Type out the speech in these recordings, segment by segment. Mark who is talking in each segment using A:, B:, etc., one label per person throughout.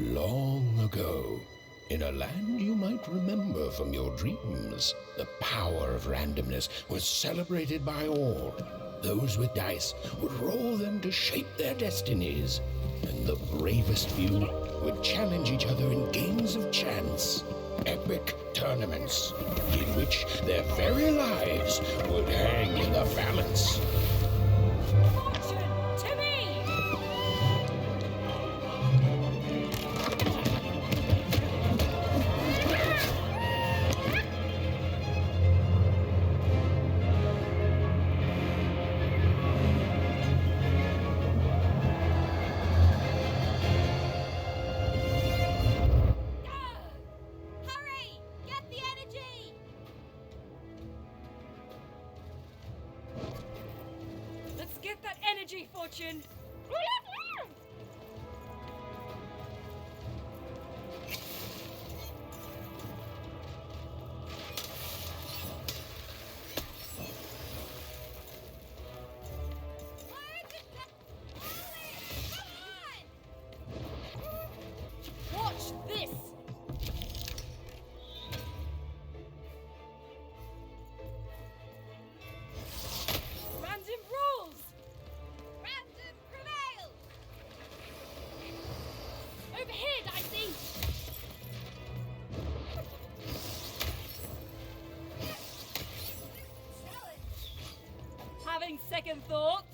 A: Long ago, in a land you might remember from your dreams, the power of randomness was celebrated by all. Those with dice would roll them to shape their destinies, and the bravest few would challenge each other in games of chance, epic tournaments, in which their very lives would hang in the balance.
B: Fortune to me! Hurry! Get the energy! Let's get that energy, Fortune! Watch this! Random rules! Random prevails! Over here, Dicey! Having second thoughts?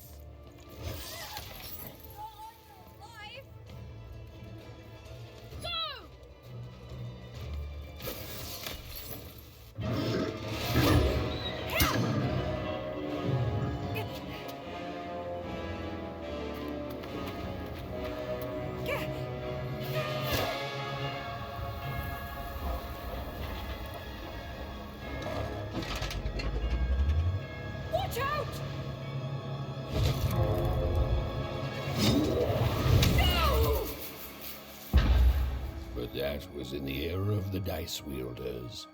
B: Go! Watch out! No!
A: But that was in the era of the dice wielders,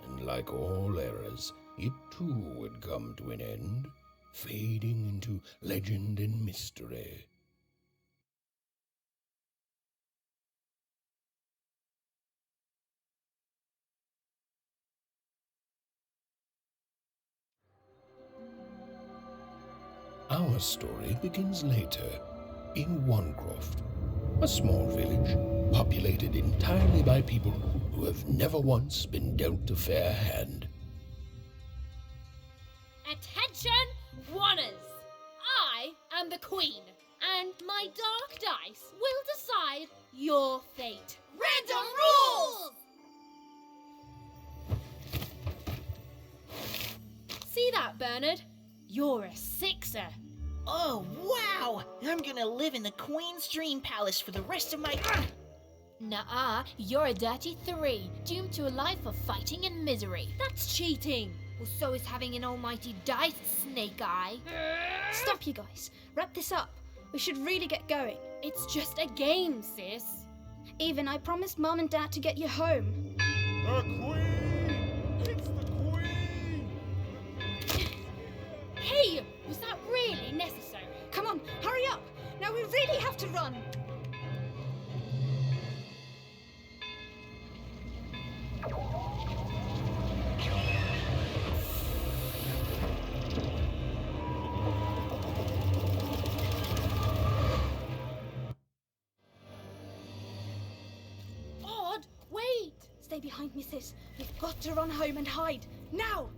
A: and like all eras, it too would come to an end, fading into legend and mystery. Our story begins later, in Wanecroft, a small village populated entirely by people who have never once been dealt a fair hand.
B: Attention, Wanners! I am the Queen, and my dark dice will decide your fate. Random rules! See that, Bernard? You're a sixer.
C: Oh, wow! I'm gonna live in the Queen's Dream Palace for the rest of my...
B: Nuh-uh, you're a dirty 3, doomed to a life of fighting and misery. That's cheating. Well, so is having an almighty dice, Snake Eye.
D: Stop, you guys. Wrap this up. We should really get going.
B: It's just a game, sis.
D: Even I promised Mum and Dad to get you home.
E: The Queen! It's the Queen!
B: Hey, was that really necessary?
D: Come on, hurry up. Now we really have to run.
B: Odd, wait.
D: Stay behind me, sis. We've got to run home and hide. Now!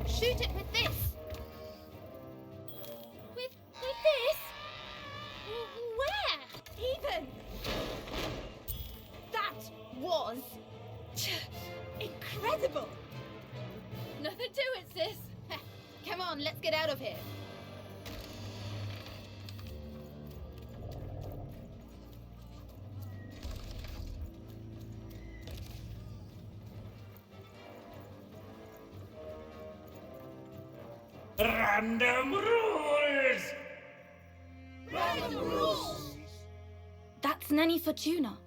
D: Shoot it with this.
B: With this? Where?
D: Even. That was incredible.
B: Nothing to it, sis.
D: Come on, let's get out of here.
F: Random rules!
D: That's Nanny Fortuna.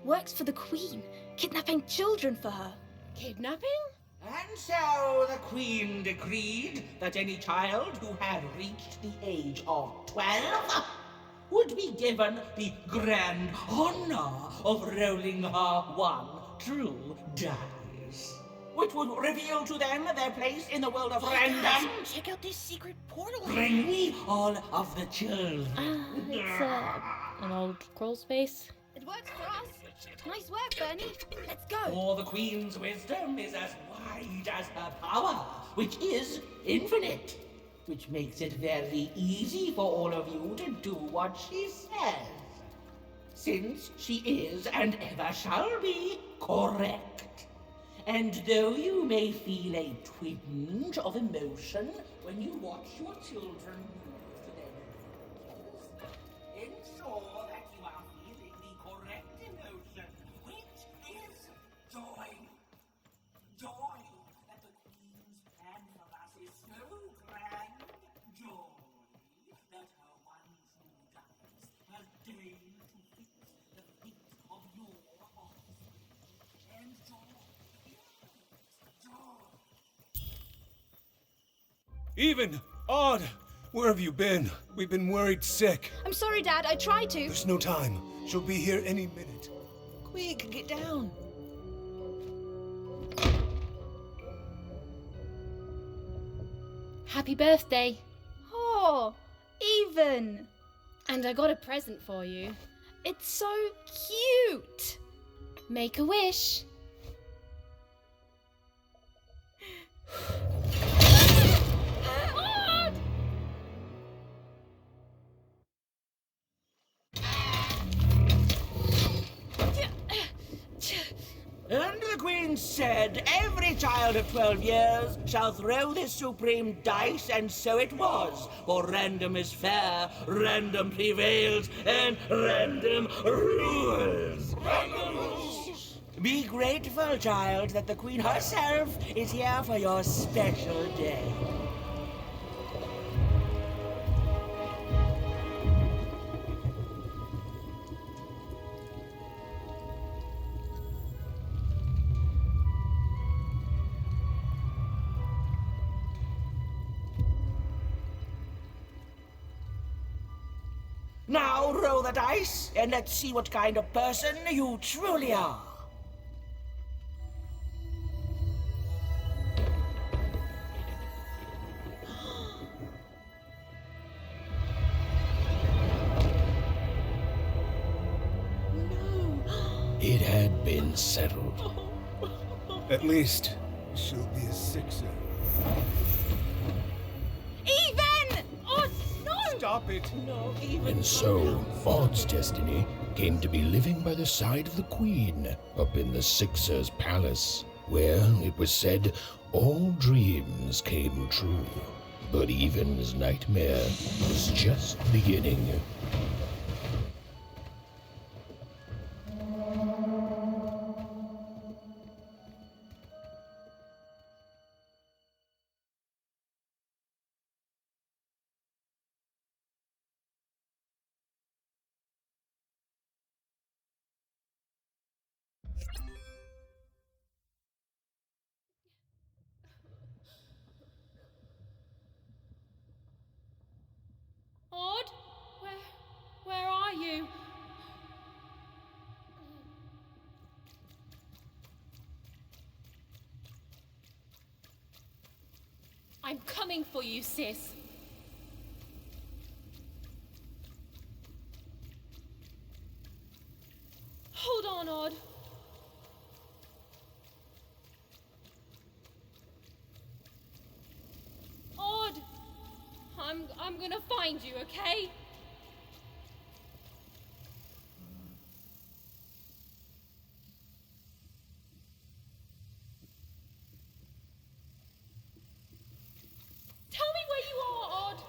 D: Works for the Queen, kidnapping children for her.
B: Kidnapping?
F: And so the Queen decreed that any child who had reached the age of 12 would be given the grand honor of rolling her one true dice, which would reveal to them their place in the world of random.
C: Check out this secret portal.
F: Bring me all of the children.
B: It's an old crawl space.
D: It works for us. Nice work, Bernie. Let's go.
F: For the Queen's wisdom is as wide as her power, which is infinite, which makes it very easy for all of you to do what she says, since she is and ever shall be correct. And though you may feel a twinge of emotion when you watch your children move to their new places, ensure that you are feeling the correct emotion, which is joy. Joy that the Queen's plan for us is so grand. Joy that her one true dice has deigned to fix the fate of your offspring. And joy, yes, joy.
E: Even! Odd! Where have you been? We've been worried sick.
D: I'm sorry, Dad. I tried to.
E: There's no time. She'll be here any minute.
C: Quick, get down.
B: Happy birthday.
D: Oh, Even.
B: And I got a present for you.
D: It's so cute.
B: Make a wish.
F: And the Queen said, every child of 12 years shall throw this supreme dice, and so it was. For random is fair, random prevails, and random rules. Random rules. Be grateful, child, that the Queen herself is here for your special day. Now roll the dice, and let's see what kind of person you truly are.
A: It had been settled.
E: At least, she'll be a sixer.
D: Even!
B: Oh, no!
E: Stop it!
A: And so, Odd's destiny came to be living by the side of the Queen up in the Sixer's palace, where, it was said, all dreams came true. But Even's nightmare was just beginning.
B: Odd? Where are you? I'm coming for you, sis. Hold on, Odd. Odd! I'm gonna find you, okay? Tell me where you are, Odd.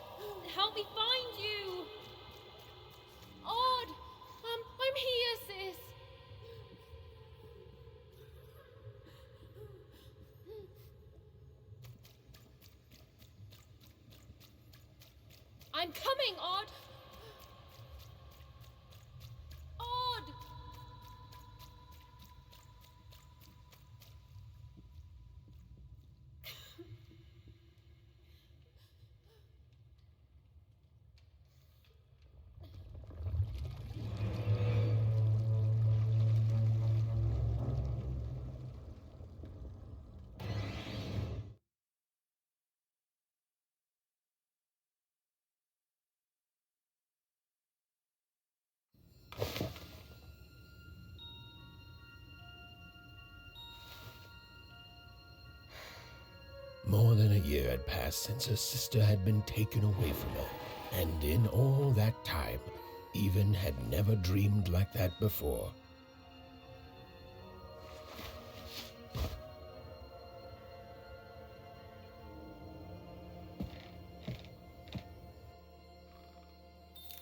B: Help me find you. Odd, I'm here, sis. I'm coming, Odd! Odd!
A: More than a year had passed since her sister had been taken away from her, and in all that time, Even had never dreamed like that before.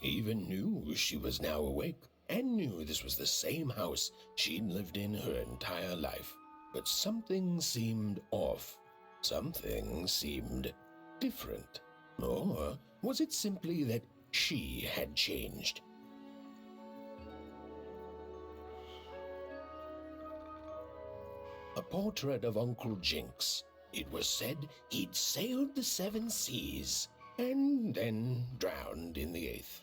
A: Even knew she was now awake, and knew this was the same house she'd lived in her entire life. But something seemed off. Something seemed different. Or was it simply that she had changed? A portrait of Uncle Jinx. It was said he'd sailed the 7 seas and then drowned in the 8th.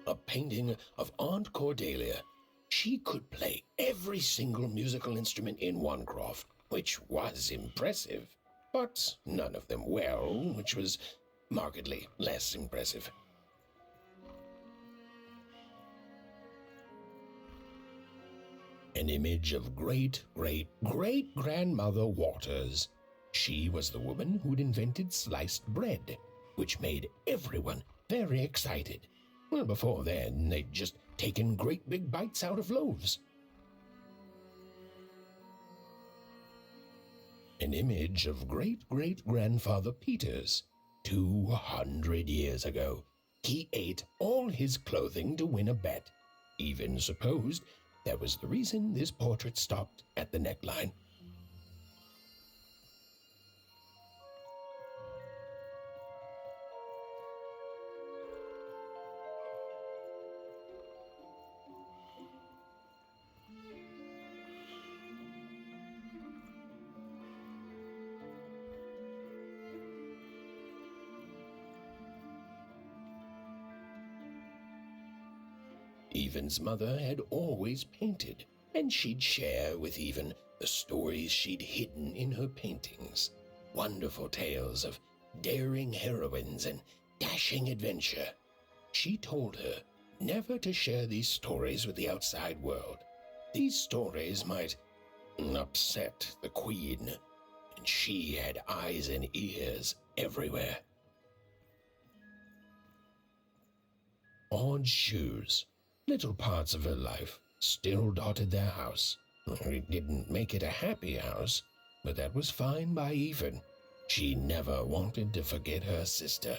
A: A painting of Aunt Cordelia. She could play every single musical instrument in one croft, which was impressive, but none of them well, which was markedly less impressive. An image of great-great-great-grandmother Waters. She was the woman who'd invented sliced bread, which made everyone very excited. Well, before then, they'd just taken great big bites out of loaves. An image of great-great-grandfather Peters. 200 years ago, he ate all his clothing to win a bet. Even supposed that was the reason this portrait stopped at the neckline. Even's mother had always painted, and she'd share with Even the stories she'd hidden in her paintings. Wonderful tales of daring heroines and dashing adventure. She told her never to share these stories with the outside world. These stories might upset the Queen, and she had eyes and ears everywhere. Odd shoes. Little parts of her life still dotted their house. It didn't make it a happy house, but that was fine by Even. She never wanted to forget her sister.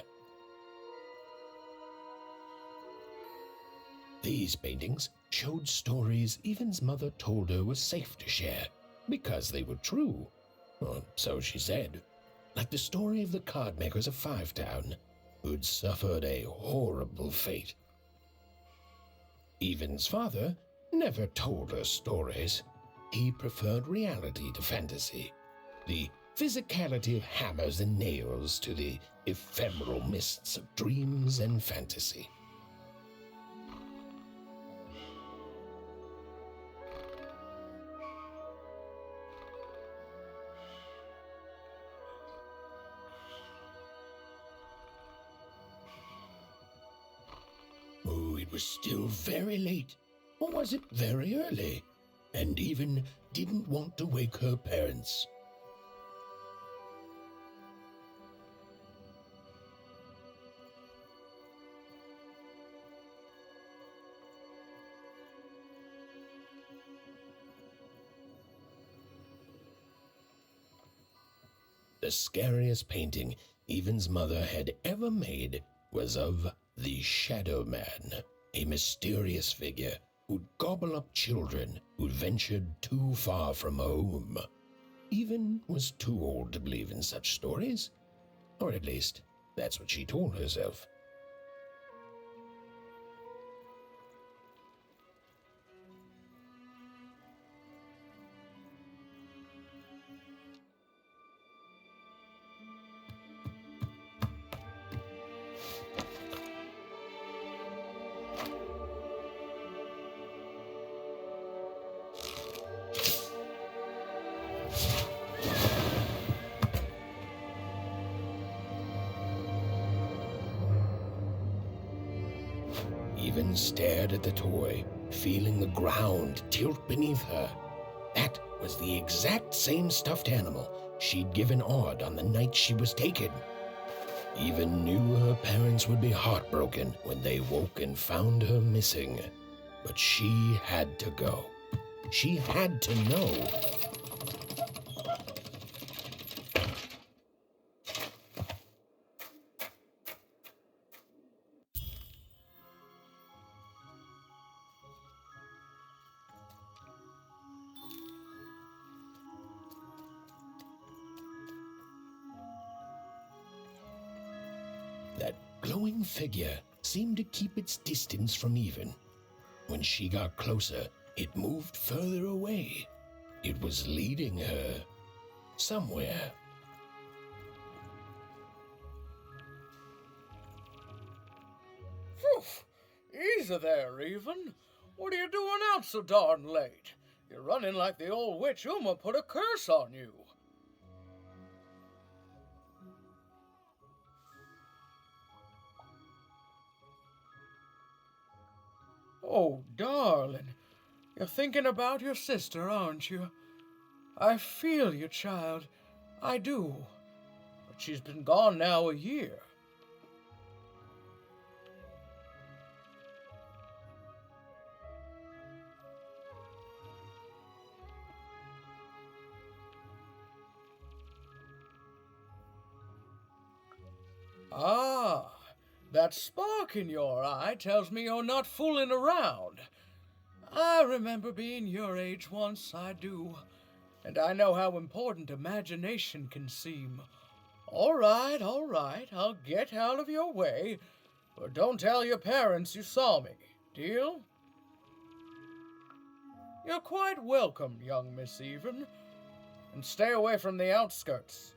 A: These paintings showed stories Even's mother told her was safe to share, because they were true. Or so she said. Like the story of the card makers of Five Town, who'd suffered a horrible fate. Even's father never told her stories. He preferred reality to fantasy, the physicality of hammers and nails to the ephemeral mists of dreams and fantasy. Oh, it was still very late, or was it very early? And Even didn't want to wake her parents. The scariest painting Even's mother had ever made was of the Shadow Man, a mysterious figure who'd gobble up children who'd ventured too far from home. Even was too old to believe in such stories, or at least that's what she told herself. Even stared at the toy, feeling the ground tilt beneath her. That was the exact same stuffed animal she'd given Odd on the night she was taken. Even knew her parents would be heartbroken when they woke and found her missing. But she had to go. She had to know. That glowing figure seemed to keep its distance from Even. When she got closer, it moved further away. It was leading her somewhere.
G: Phew! Easy there, Even. What are you doing out so darn late? You're running like the old witch Uma put a curse on you. Oh, darling, you're thinking about your sister, aren't you? I feel you, child. I do. But she's been gone now a year. Ah, that spark in your eye tells me you're not fooling around. I remember being your age once, I do. And I know how important imagination can seem. All right, I'll get out of your way. But don't tell your parents you saw me. Deal? You're quite welcome, young Miss Even. And stay away from the outskirts.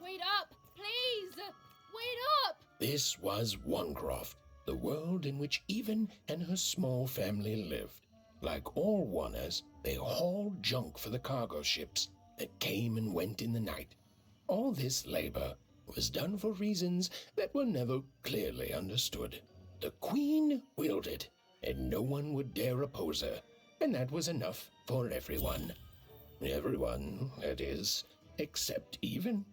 B: Wait up, please! Wait up!
A: This was Onecroft, the world in which Even and her small family lived. Like all Oners, they hauled junk for the cargo ships that came and went in the night. All this labor was done for reasons that were never clearly understood. The Queen willed it, and no one would dare oppose her, and that was enough for everyone. Everyone, that is, except Even.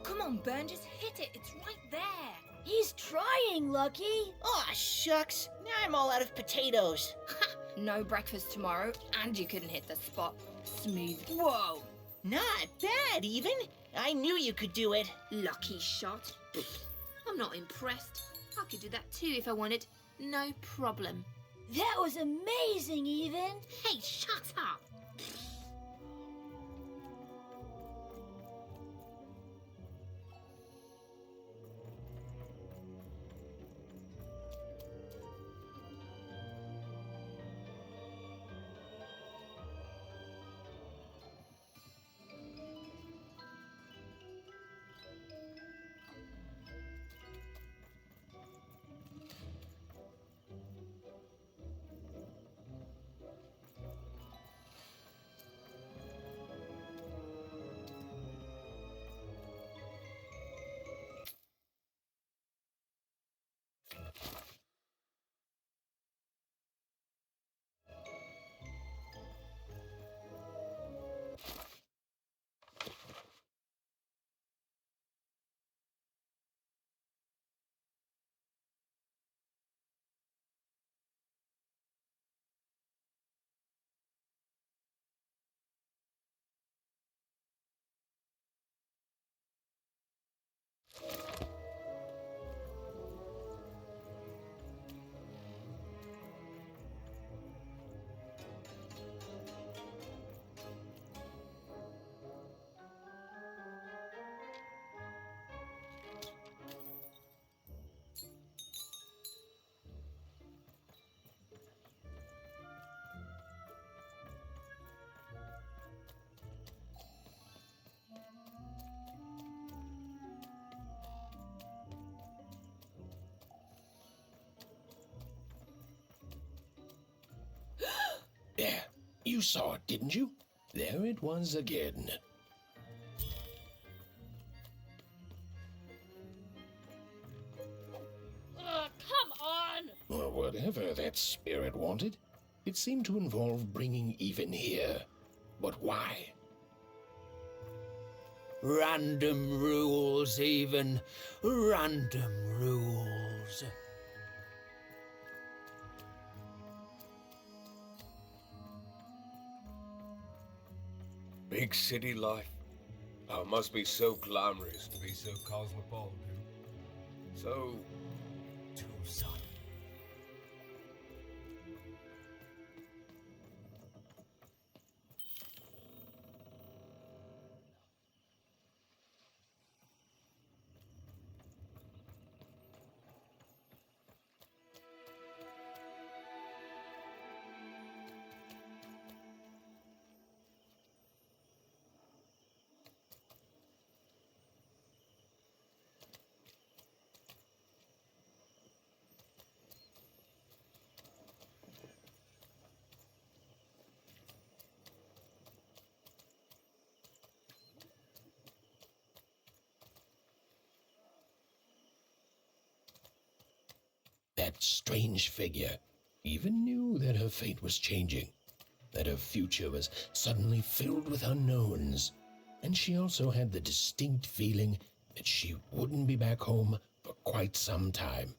D: Come on, Burn, just hit it. It's right there.
H: He's trying, Lucky.
C: Aw, shucks. Now I'm all out of potatoes.
D: No breakfast tomorrow, and you couldn't hit the spot. Smooth. Whoa.
C: Not bad, Even. I knew you could do it.
I: Lucky shot. I'm not impressed. I could do that too if I wanted. No problem.
H: That was amazing, Even.
I: Hey, shut up.
A: You saw it, didn't you? There it was again.
B: Come on!
A: Well, whatever that spirit wanted, it seemed to involve bringing Even here. But why?
G: Random rules, Even. Random rules.
E: Big city life. Oh, it must be so glamorous to be so cosmopolitan. So Tucson.
A: That strange figure even knew that her fate was changing, that her future was suddenly filled with unknowns, and she also had the distinct feeling that she wouldn't be back home for quite some time.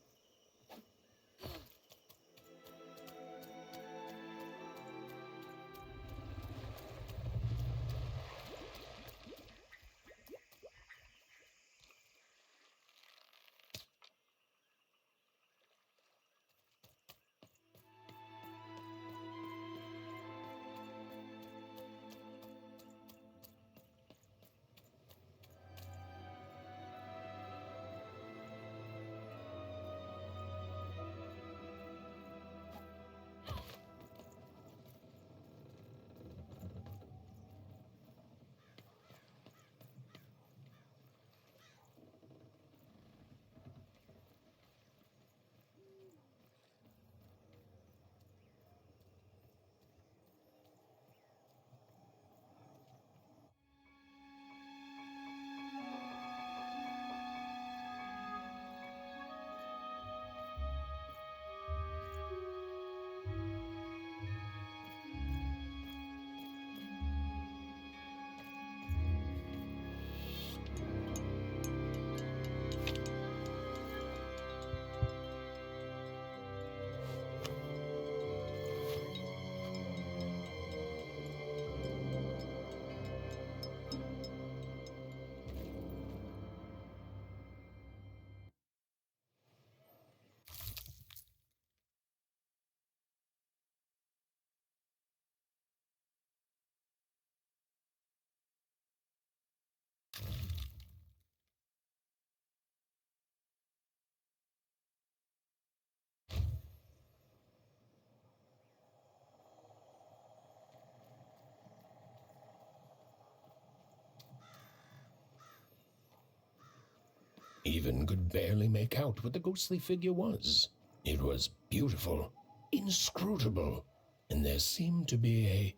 A: Even could barely make out what the ghostly figure was. It was beautiful, inscrutable, and there seemed to be a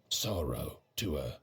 A: sorrow to her.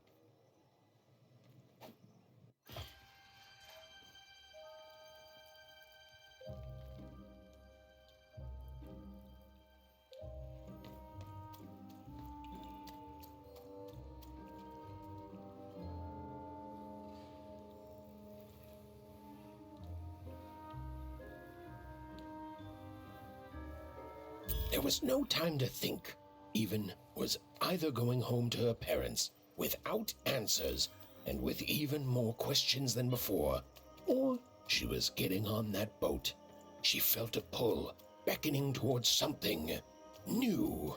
A: There was no time to think. Even was either going home to her parents without answers and with even more questions than before, or she was getting on that boat. She felt a pull, beckoning towards something new.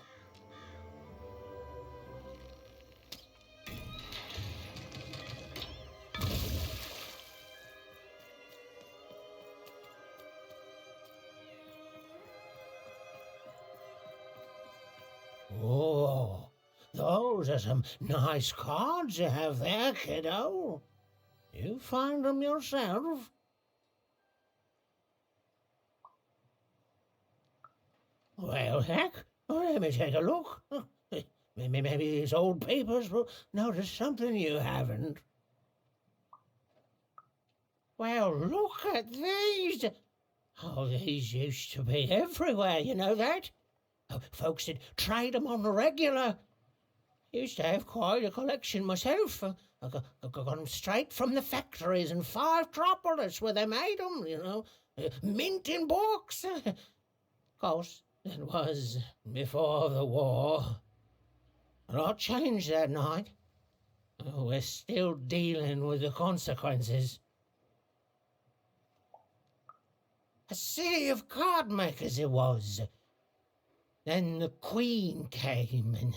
F: Oh, those are some nice cards you have there, kiddo. You find them yourself? Well, heck, let me take a look.
J: Maybe these old papers will notice something you haven't. Well, look at these. Oh, these used to be everywhere, you know that? Oh, folks would trade them on the regular. Used to have quite a collection myself. I got them straight from the factories in 5 Tropolis where they made them, you know. Mint in books. Of course, it was before the war. A lot changed that night. Oh, we're still dealing with the consequences. A city of card makers it was. Then the Queen came and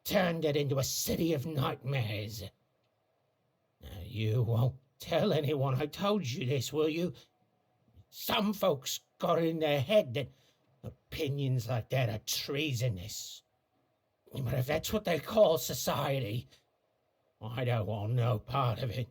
J: turned it into a city of nightmares. Now, you won't tell anyone I told you this, will you? Some folks got in their head that opinions like that are treasonous. But if that's what they call society, I don't want no part of it.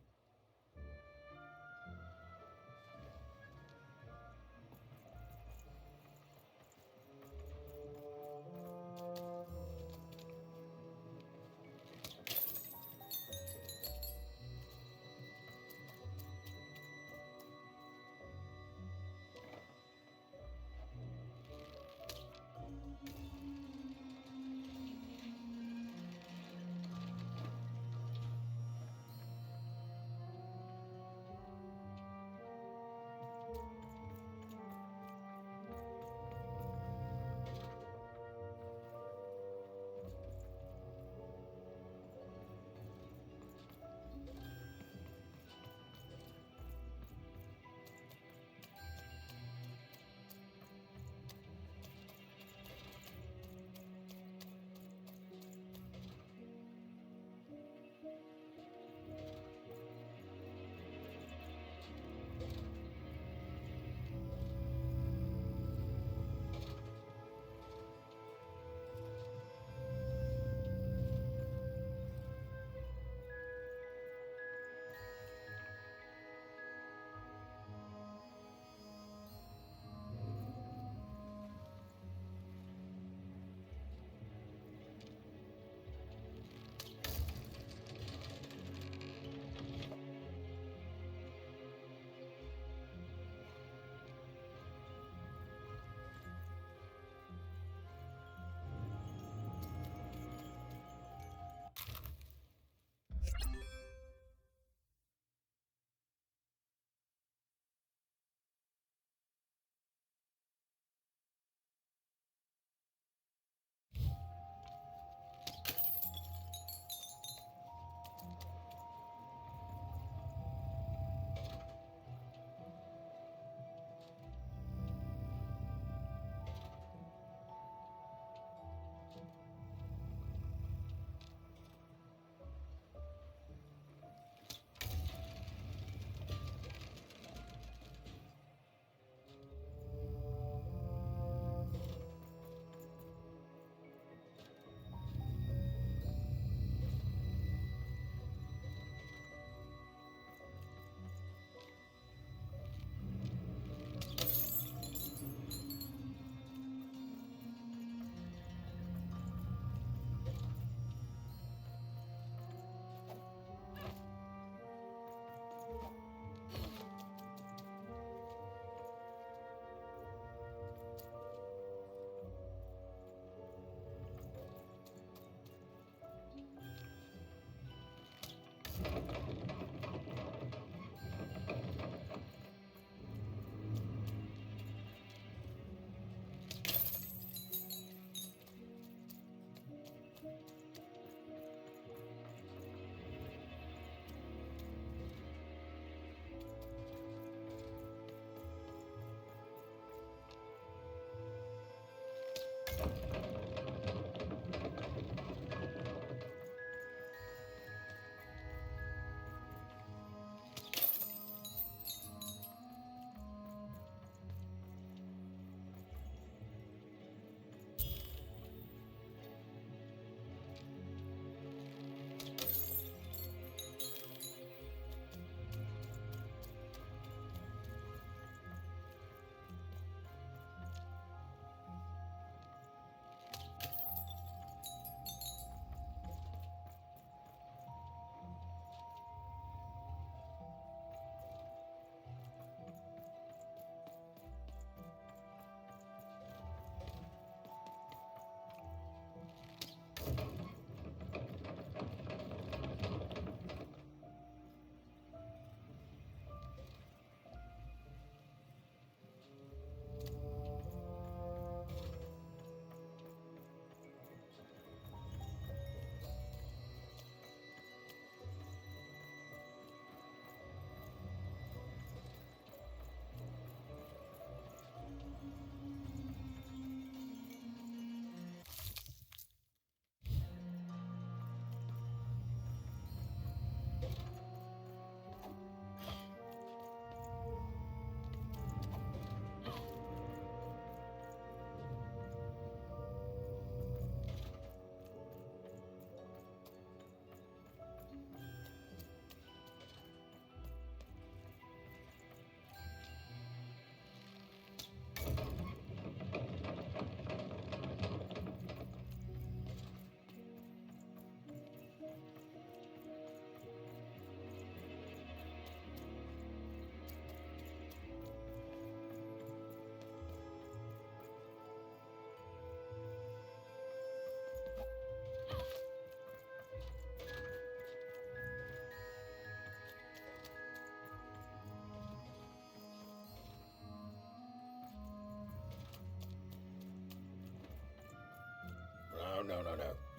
A: No.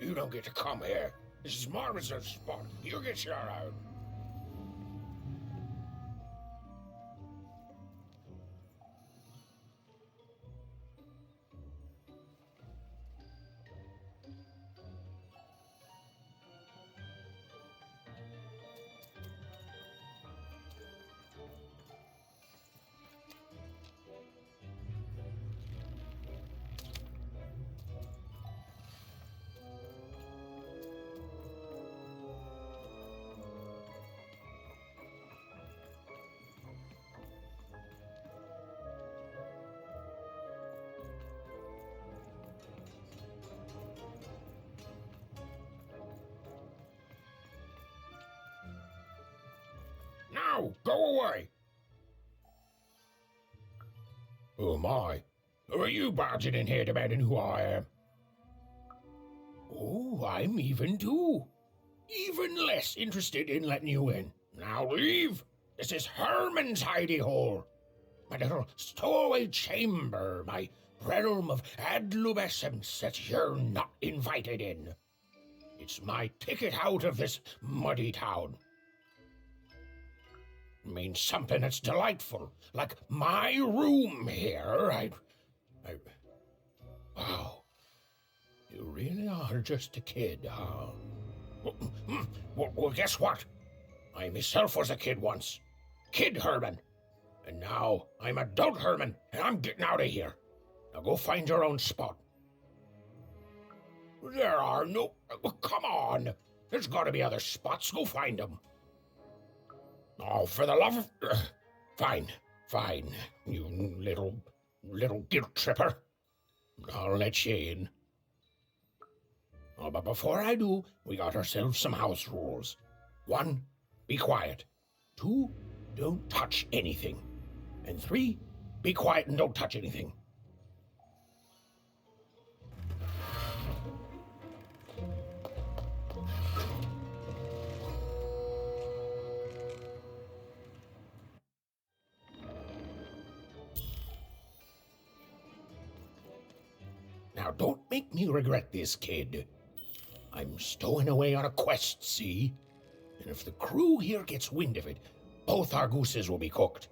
A: You don't get to come here. This is my reserved spot. You get your own. Now, go away! Who am I? Who are you barging in here demanding who I am? Oh, I'm even too. Even less interested in letting you in. Now leave! This is Herman's hidey hole. My little stowaway chamber, my realm of adlubescence that you're not invited in. It's my ticket out of this muddy town. It means something that's delightful, like my room here. Wow. You really are just a kid, huh? Well, guess what? I myself was a kid once. Kid Herman. And now I'm adult Herman, and I'm getting out of here. Now go find your own spot. There are no... Come on. There's got to be other spots. Go find them. Oh, for the love of... Fine. You little guilt tripper. I'll let you in. Oh, but before I do, we got ourselves some house rules. 1, be quiet. 2, don't touch anything. And 3, be quiet and don't touch anything. Now, don't make me regret this, kid. I'm stowing away on a quest, see? And if the crew here gets wind of it, both our gooses will be cooked.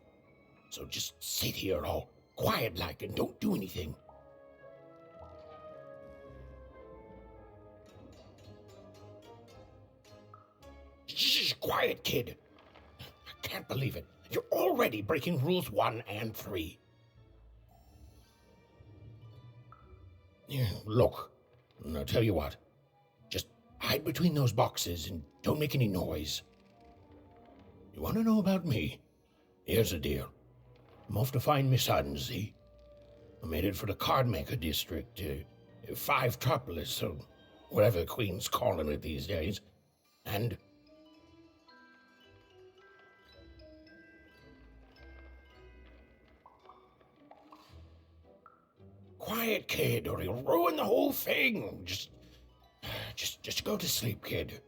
A: So just sit here all quiet-like and don't do anything. Shh, quiet, kid. I can't believe it. You're already breaking rules 1 and 3. Look, I'll tell you what. Just hide between those boxes and don't make any noise. You want to know about me? Here's the deal. I'm off to find my son, see? I'm headed for the Cardmaker district, 5-Tropolis, or whatever the Queen's calling it these days. And... Quiet, kid, or you'll ruin the whole thing. Just go to sleep, kid.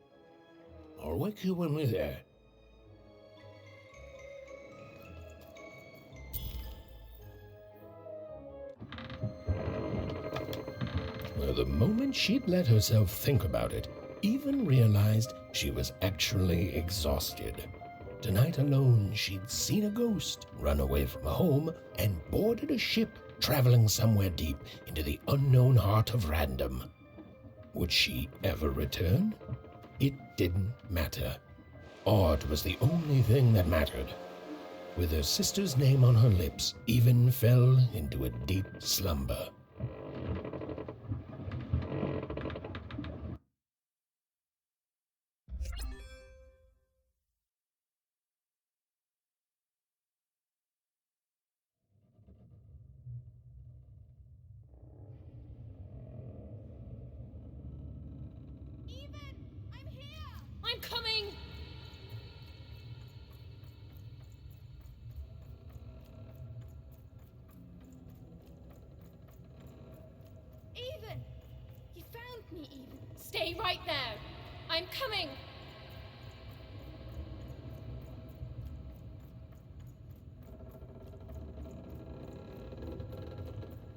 A: I'll wake you when we're there. Well, the moment she'd let herself think about it, even realized she was actually exhausted. Tonight alone, she'd seen a ghost, run away from home, and boarded a ship traveling somewhere deep into the unknown heart of Random. Would she ever return? It didn't matter. Odd was the only thing that mattered. With her sister's name on her lips, Even fell into a deep slumber.
B: I'm coming!
D: Even! You found me, Even.
B: Stay right there! I'm coming!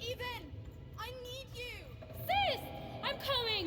D: Even! I need you!
B: Sis! I'm coming!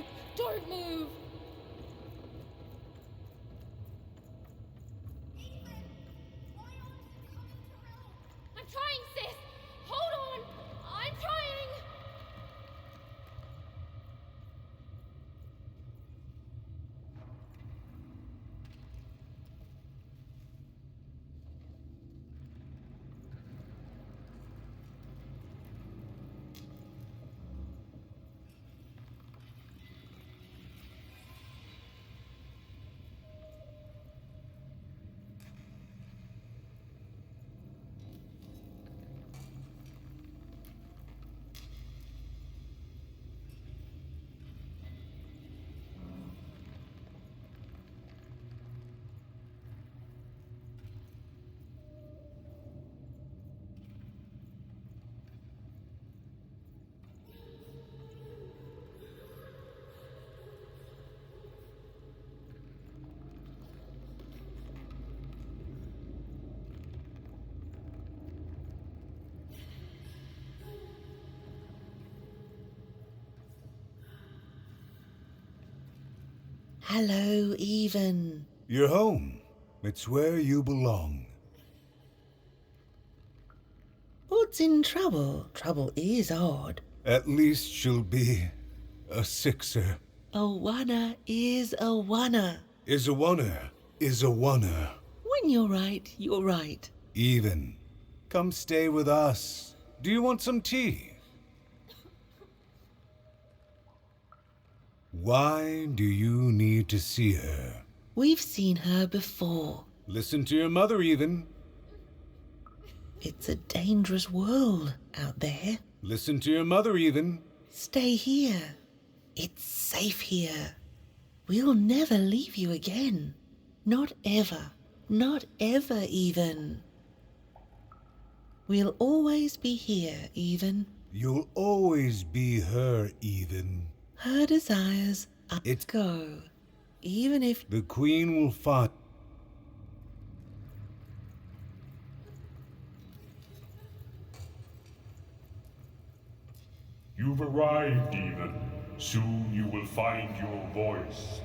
K: Hello, Even.
L: You're home. It's where you belong.
K: What's in trouble? Trouble is odd.
L: At least she'll be a sixer.
K: A oneer is a oneer.
L: Is a oneer. Is a oneer.
K: When you're right, you're right.
L: Even. Come stay with us. Do you want some tea? Why do you need to see her?
K: We've seen her before.
L: Listen to your mother, Even.
K: It's a dangerous world out there.
L: Listen to your mother, Even.
K: Stay here. It's safe here. We'll never leave you again. Not ever. Not ever, Even. We'll always be here, Even.
L: You'll always be her, Even.
K: Her desires are go. Even if
L: the Queen will fight.
M: You've arrived, Even. Soon you will find your voice.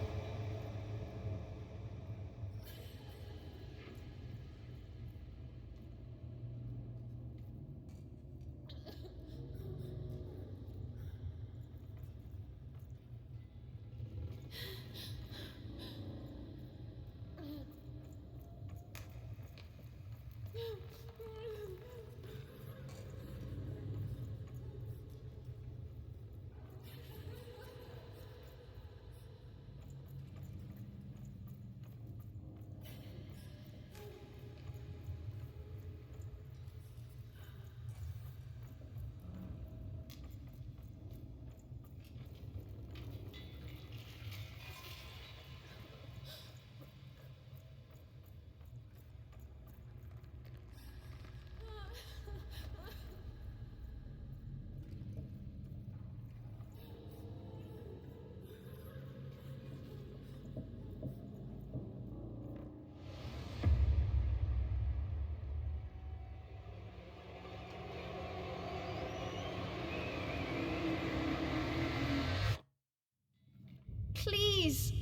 D: Please,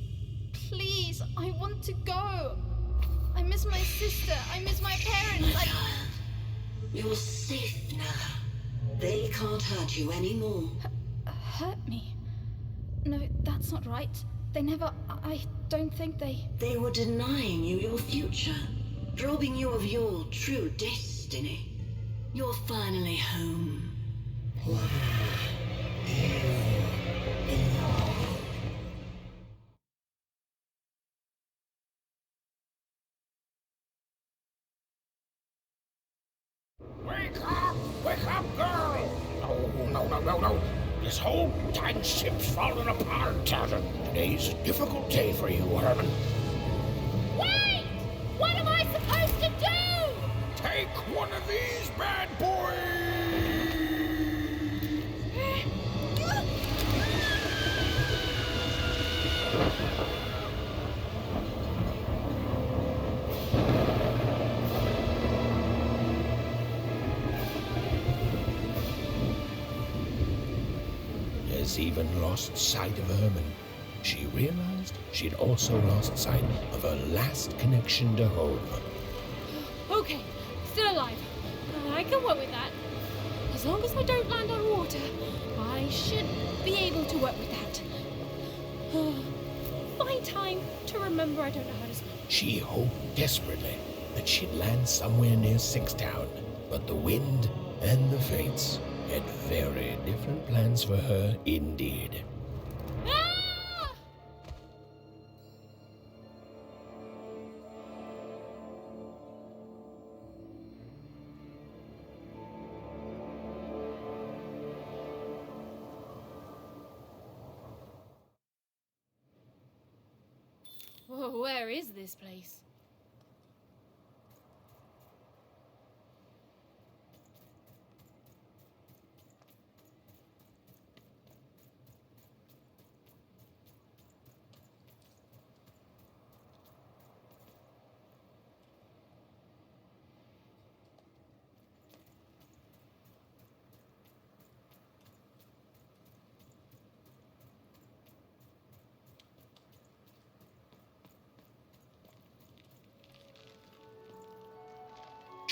D: please, I want to go. I miss my sister. I miss my parents.
K: You're safe now. They can't hurt you anymore.
D: Hurt me? No, that's not right. They never. I don't think they.
K: They were denying you your future, robbing you of your true destiny. You're finally home.
A: Wake up, girl! No. This whole time ship's falling apart. Today's a difficult day for you, Herman.
B: Wait! What am I supposed to do?
A: Take one of these bad boys! Has even lost sight of Herman. She realized she'd also lost sight of her last connection to home.
B: Okay, still alive. I can work with that. As long as I don't land on water, I should be able to work with that. Find time to remember I don't know how to swim.
A: She hoped desperately that she'd land somewhere near Sixtown, but the wind and the fates had very different plans for her indeed.
B: Ah! Whoa, where is this place?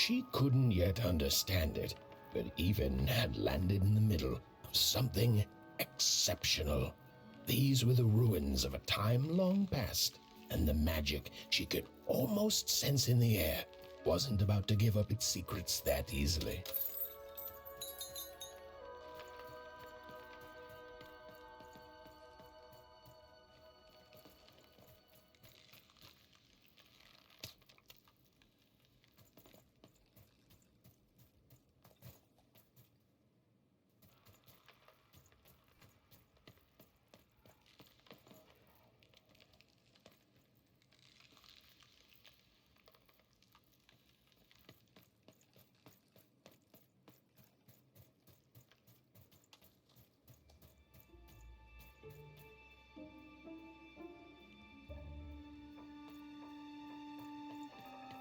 A: She couldn't yet understand it, but Even had landed in the middle of something exceptional. These were the ruins of a time long past, and the magic she could almost sense in the air wasn't about to give up its secrets that easily.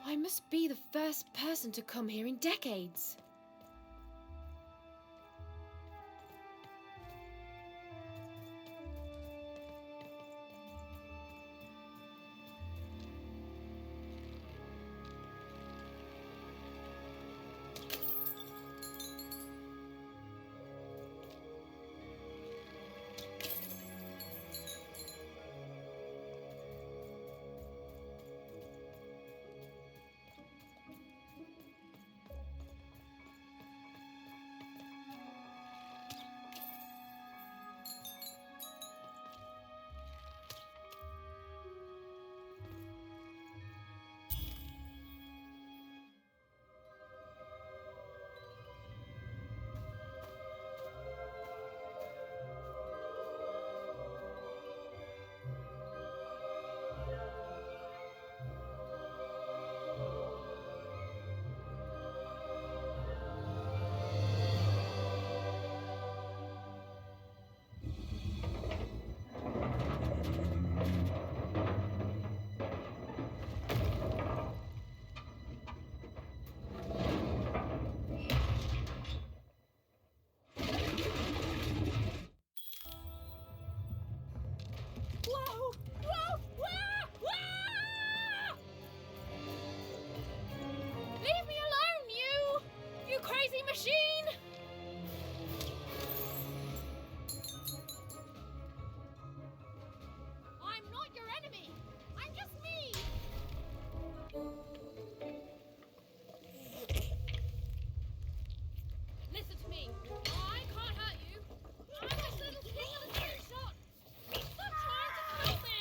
B: I must be the first person to come here in decades. Whoa! Whoa! Whoa! Whoa! Leave me alone, you crazy machine! I'm not your enemy. I'm just me. Listen to me. I can't hurt you. I'm just little king of the slingshot. Stop trying to kill me.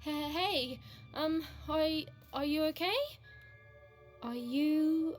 B: Hey, are you okay? Are you,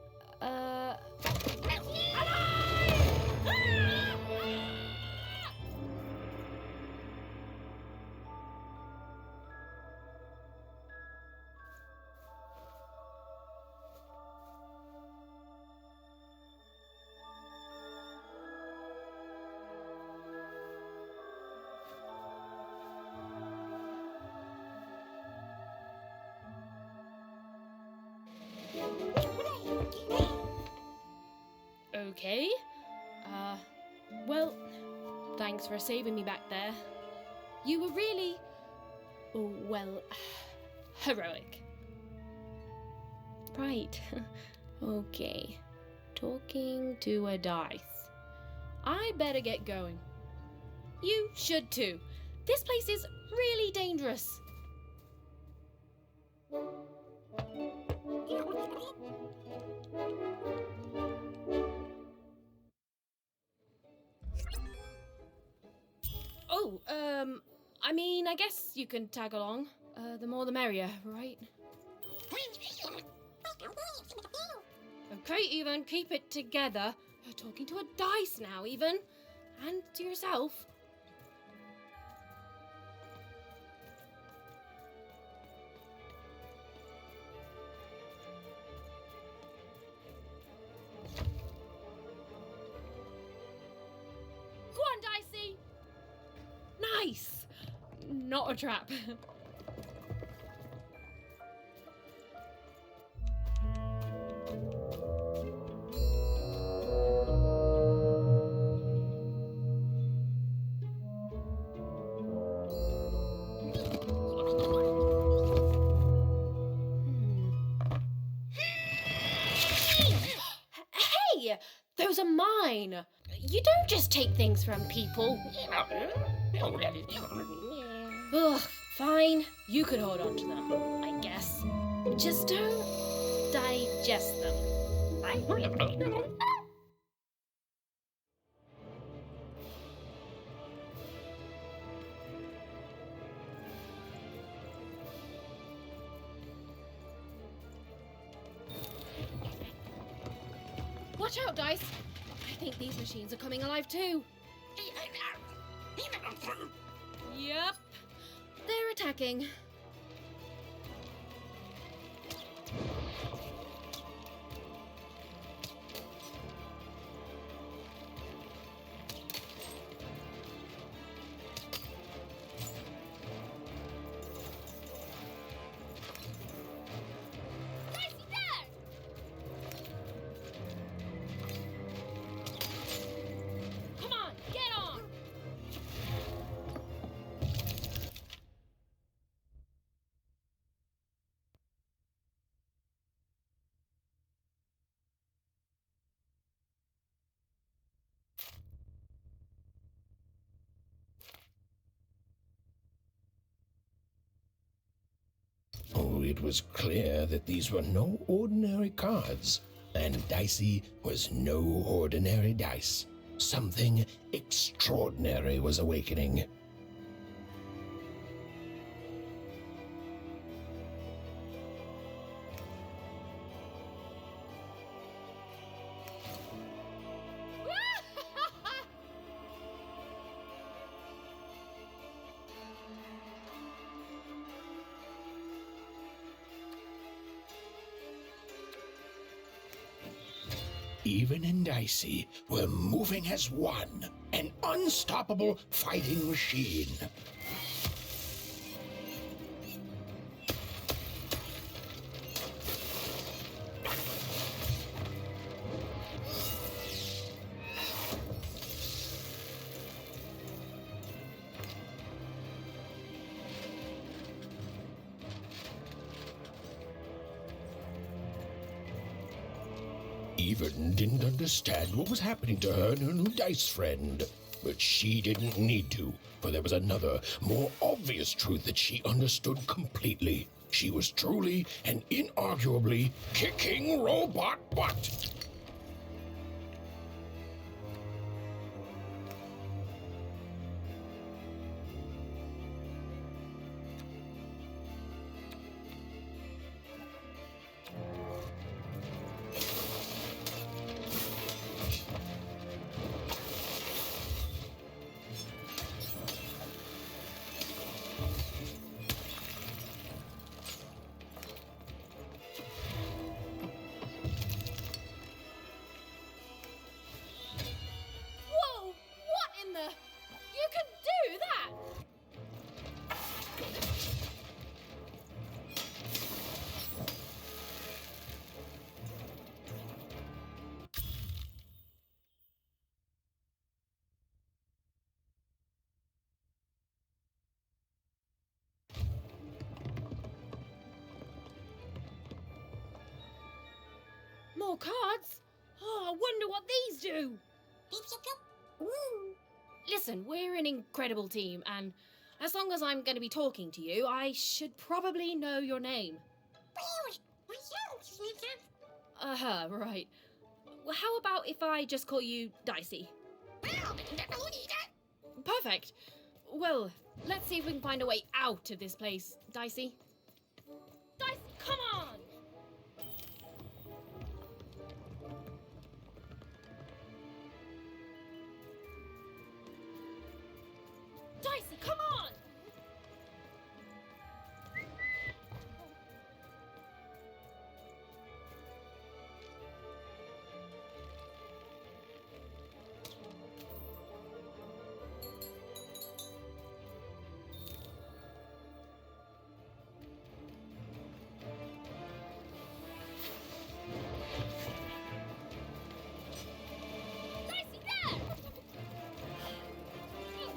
B: okay? Well, thanks for saving me back there. You were really Oh, well, heroic. Right. Okay. Talking to a dice. I better get going. You should too. This place is really dangerous. Oh, I mean, I guess you can tag along. The more the merrier, right? Okay, Even, keep it together. You're talking to a dice now, Even. And to yourself. Go on, Dicey! Nice! Not a trap. Hey! Those are mine! You don't just take things from people. Ugh, fine. You could hold on to them, I guess. Just don't digest them. Watch out, Dice! I think these machines are coming alive too. Yep. They're attacking. Come on, get on!
A: Oh, it was clear that these were no ordinary cards, and Dicey was no ordinary dice. Something extraordinary was awakening. Even and Dicey were moving as one, an unstoppable fighting machine. Even didn't understand what was happening to her and her new dice friend. But she didn't need to, for there was another, more obvious truth that she understood completely. She was truly and inarguably kicking robot butt.
B: more cards. Oh, I wonder what these do. Listen, we're an incredible team, and as long as I'm going to be talking to you, I should probably know your name. Right. Well, how about if I just call you Dicey? Perfect. Well, let's see if we can find a way out of this place, Dicey. Dicey, come on! Dicey, come on!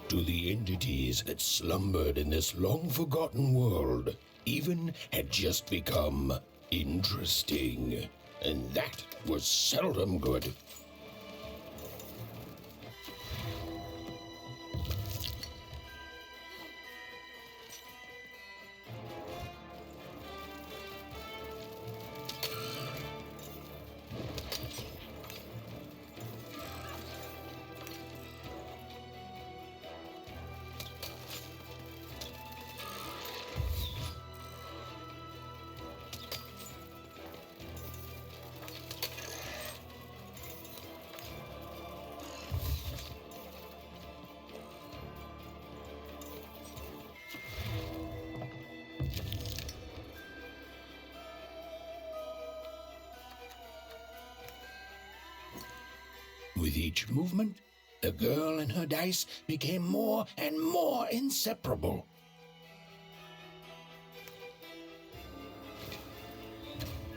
A: To the entities that slumbered in this long-forgotten world, even had just become interesting. And that was seldom good. With each movement, the girl and her dice became more and more inseparable.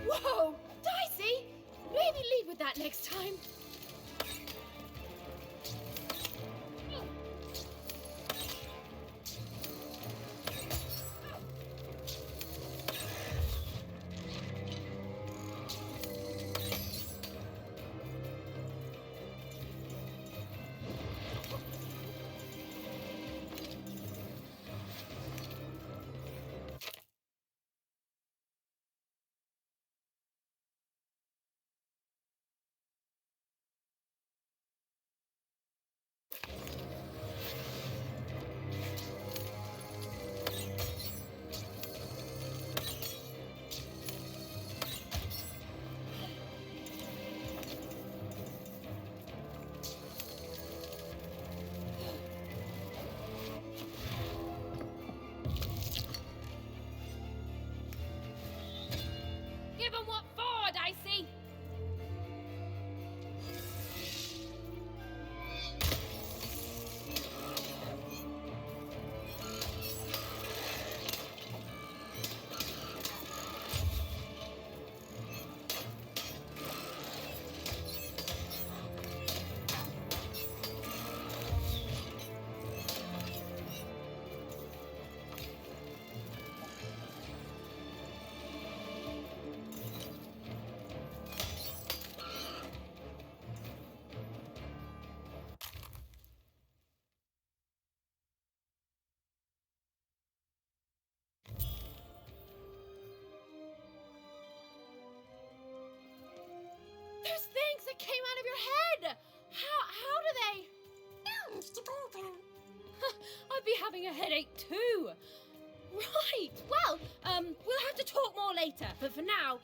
B: Whoa! Dicey! Maybe lead with that next time. Give 'em what for, Dicey! Those things that came out of your head! How do they? I'd be having a headache too. Right, well, we'll have to talk more later, but for now,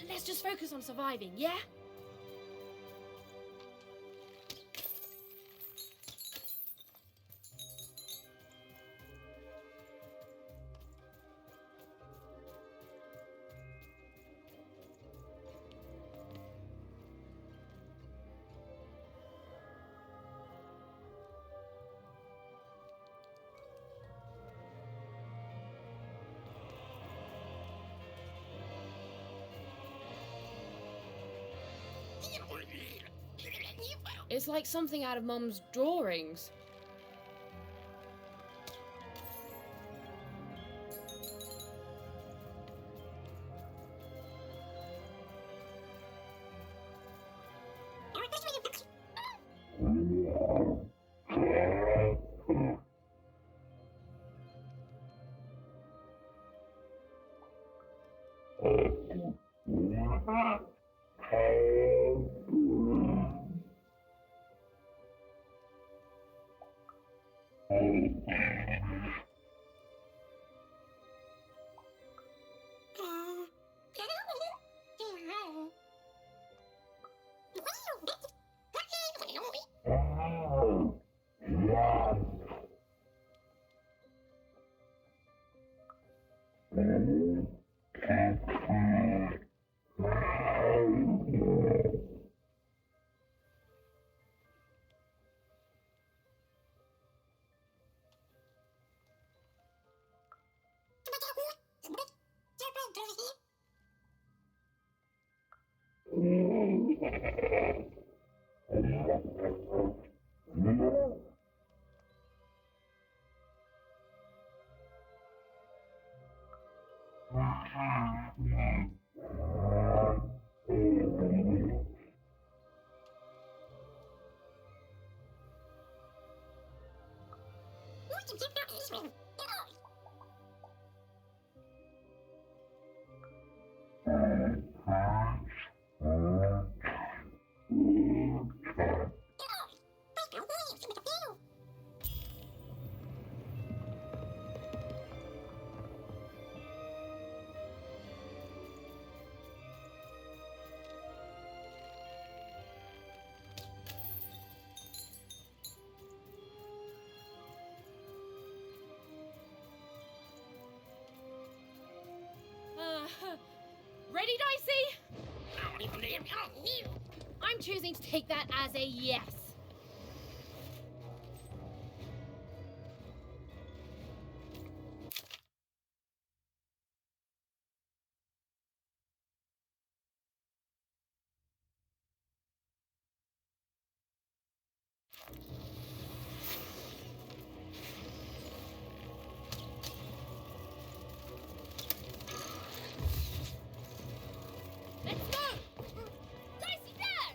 B: let's just focus on surviving, yeah? It's like something out of Mum's drawings. Ready, Dicey? I'm choosing to take that as a yes. Let's go! Dicey, there!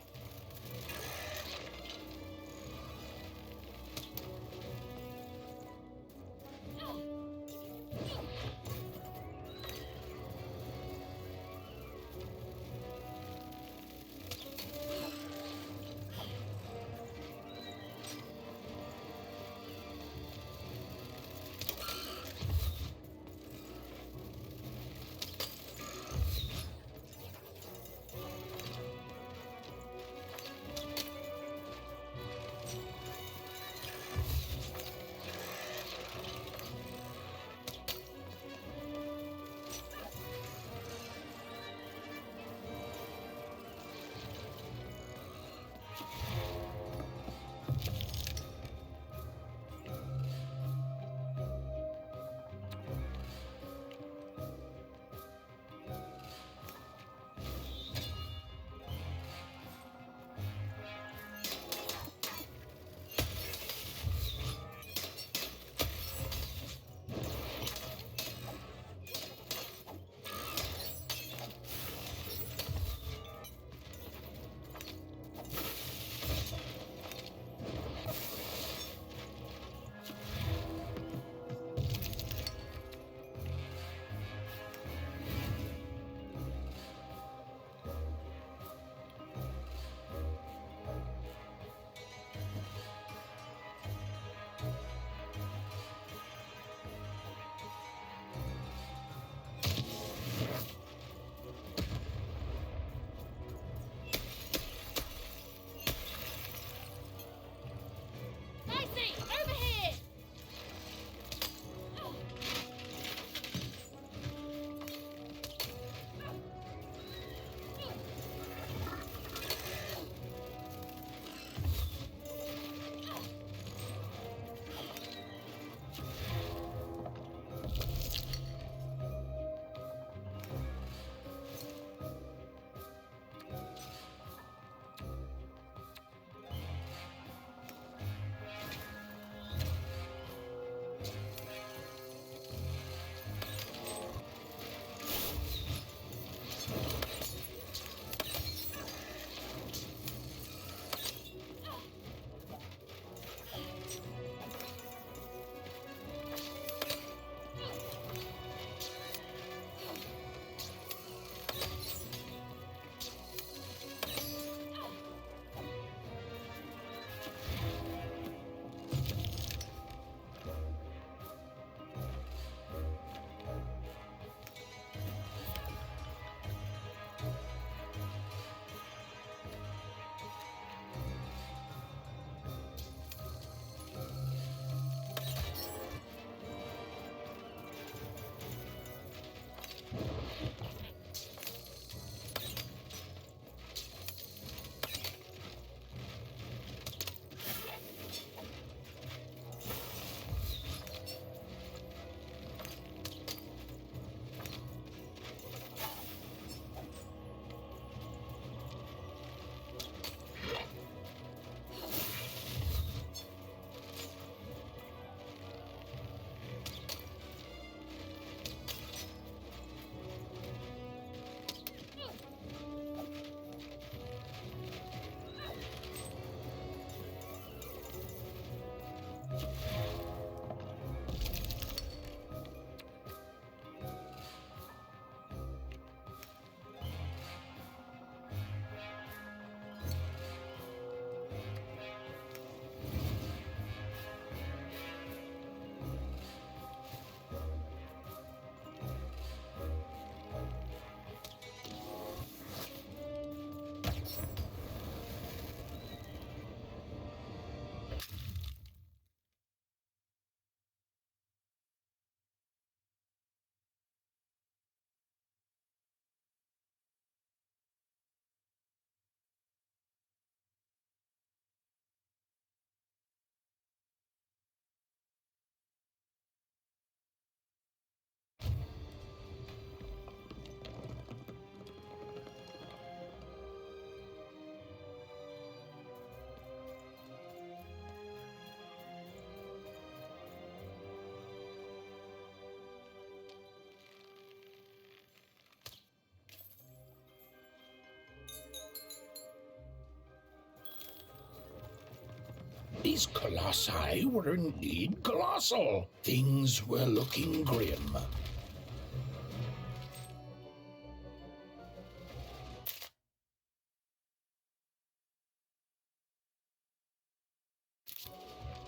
A: These colossi were indeed colossal. Things were looking grim.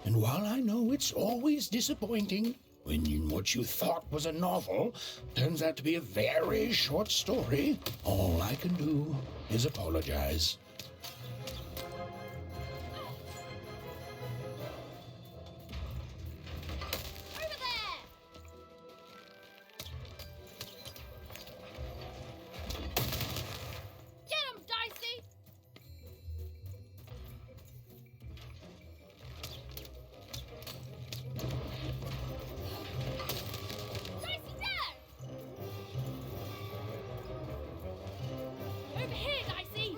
A: And while I know it's always disappointing when what you thought was a novel turns out to be a very short story, all I can do is apologize.
B: Over there! Get him, Dicey! Dicey, there! Over here, Dicey!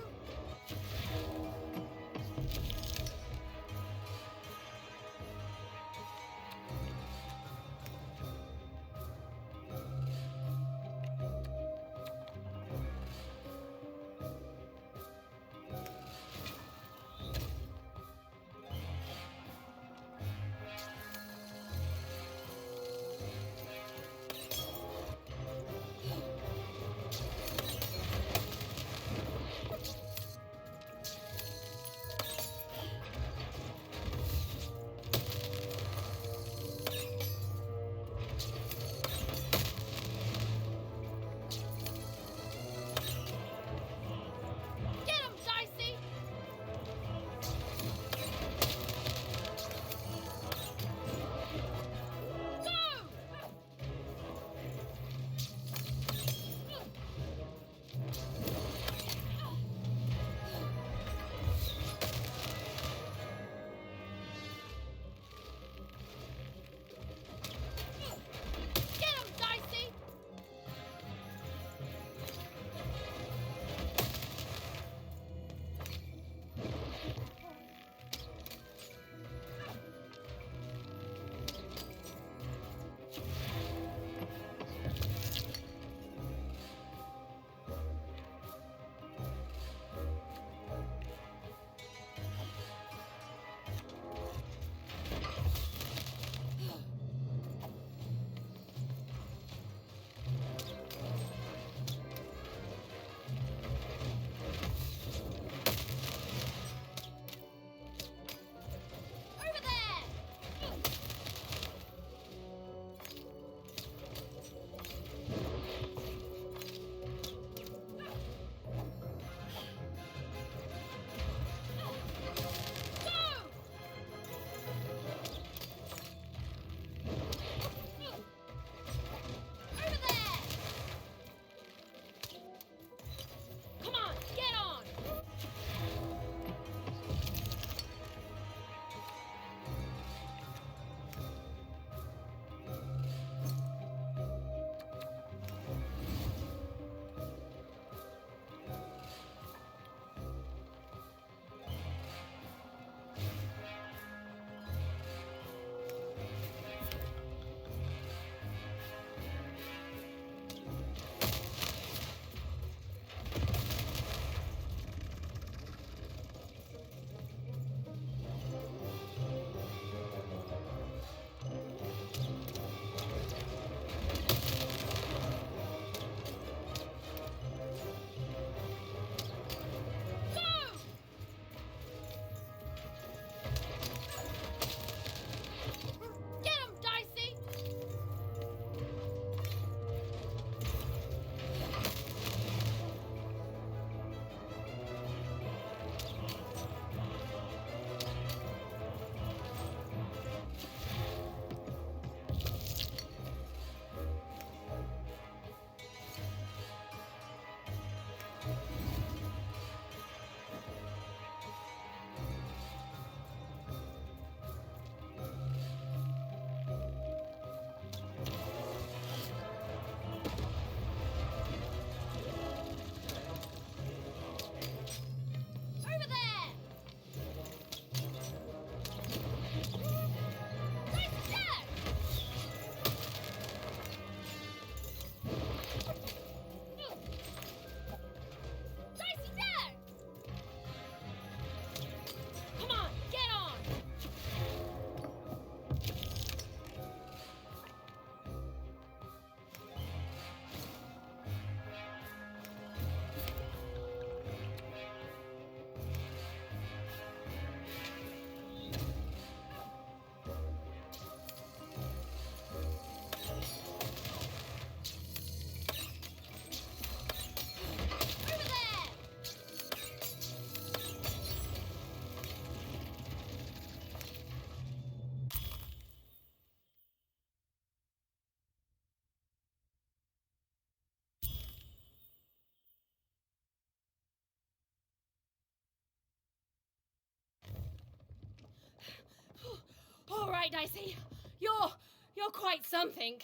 B: right, Dicey. You're quite something.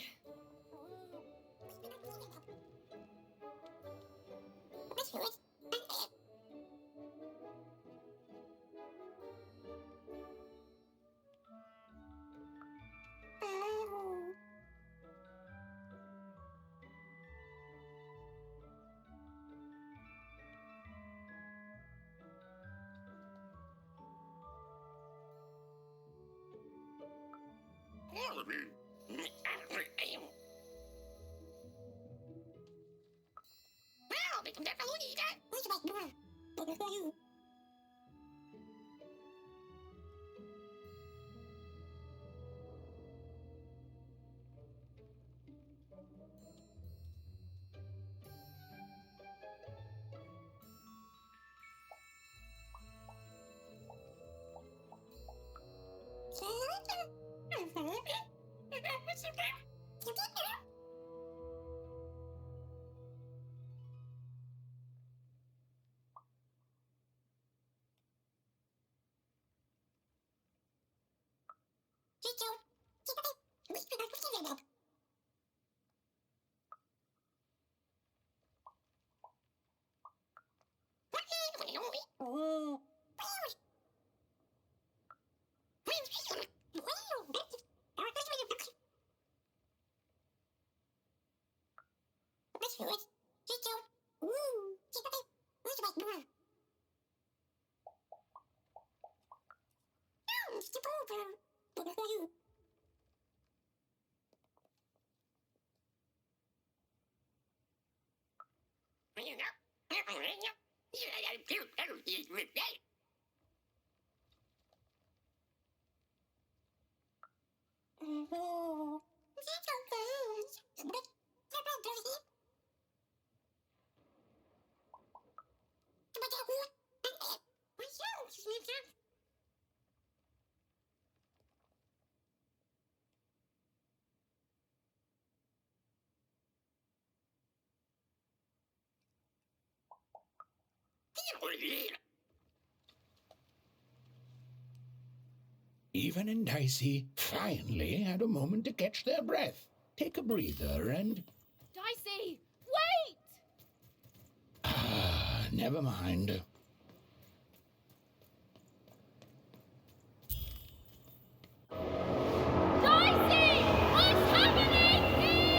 A: Even and Dicey finally had a moment to catch their breath, take a breather, and...
B: Dicey, wait!
A: Never mind.
B: Dicey! What's happening here?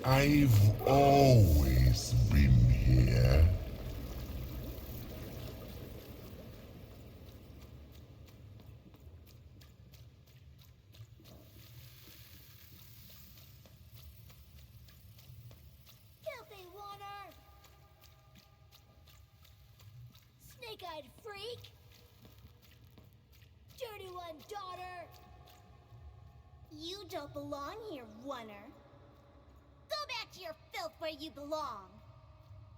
N: I've always been here.
H: Filthy Warner! Snake-eyed freak! Dirty one, daughter! You don't belong here, Warner. Go back to your filth where you belong.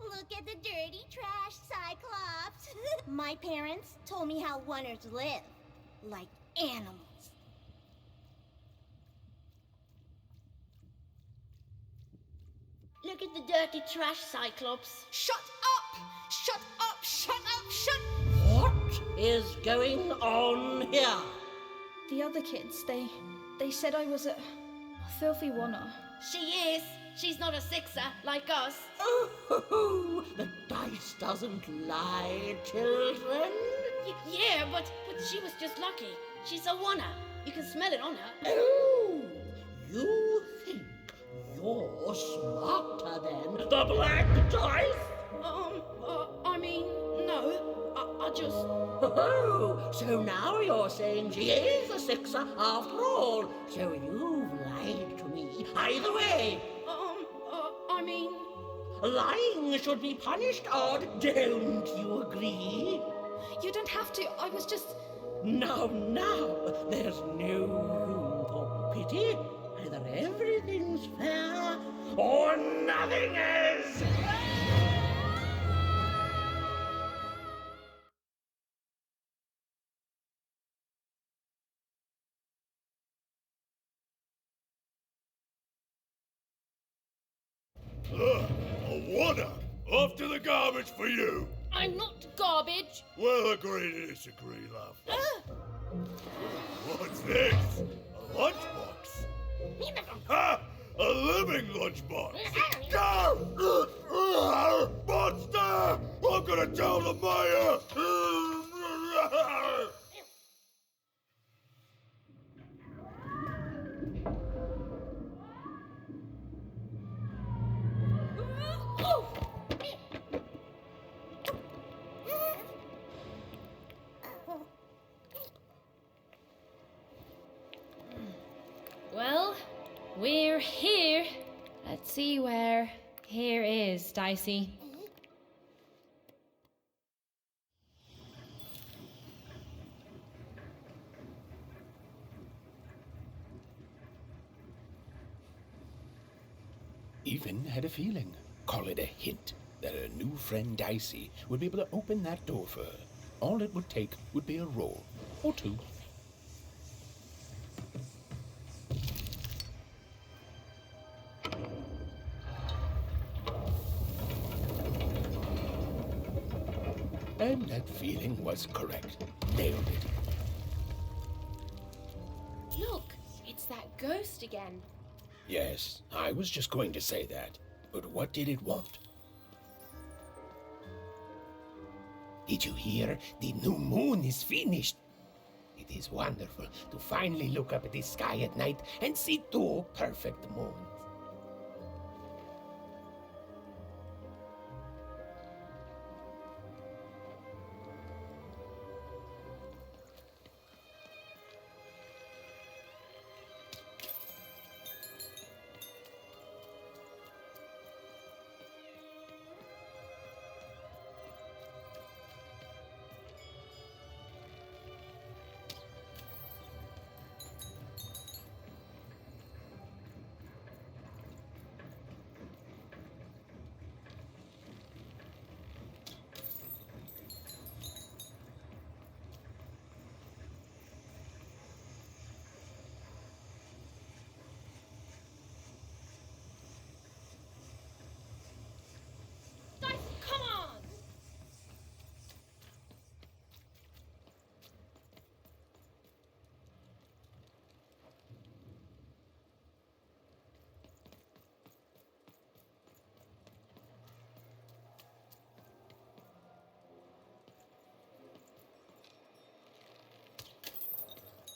H: Look at the dirty trash, Cyclops. My parents told me how Warners live, like animals. Look at the dirty trash, Cyclops.
C: Shut up! Shut up! Shut up! Shut...
J: What is going on here?
D: The other kids, they said I was a filthy wanna.
B: She is. She's not a sixer like us.
F: Oh, the dice doesn't lie, children.
B: Yeah, but she was just lucky. She's a oner. You can smell it on her.
F: Oh, you think you're smarter than the black dice?
B: I mean, no. I just...
F: Oh, so now you're saying she is a sixer after all. So you've lied to me. Either way.
B: I mean...
F: Lying should be punished, Odd. Don't you agree?
D: You don't have to. I was just...
F: Now, there's no room for pity. Either everything's fair or nothing is.
O: A wonder! Off to the garbage for you!
B: I'm not garbage.
O: We'll agree to disagree, love. What's this? A lunchbox? Ha! A living lunchbox! Go! Monster! I'm gonna tell the mayor!
B: Well, we're here. Let's see where here is, Dicey.
A: Even had a feeling, call it a hint, that her new friend Dicey would be able to open that door for her. All it would take would be a roll or two. And that feeling was correct. Nailed it.
B: Look, it's that ghost again.
A: Yes, I was just going to say that. But what did it want? Did you hear? The new moon is finished. It is wonderful to finally look up at the sky at night and see two perfect moons.
B: Come on!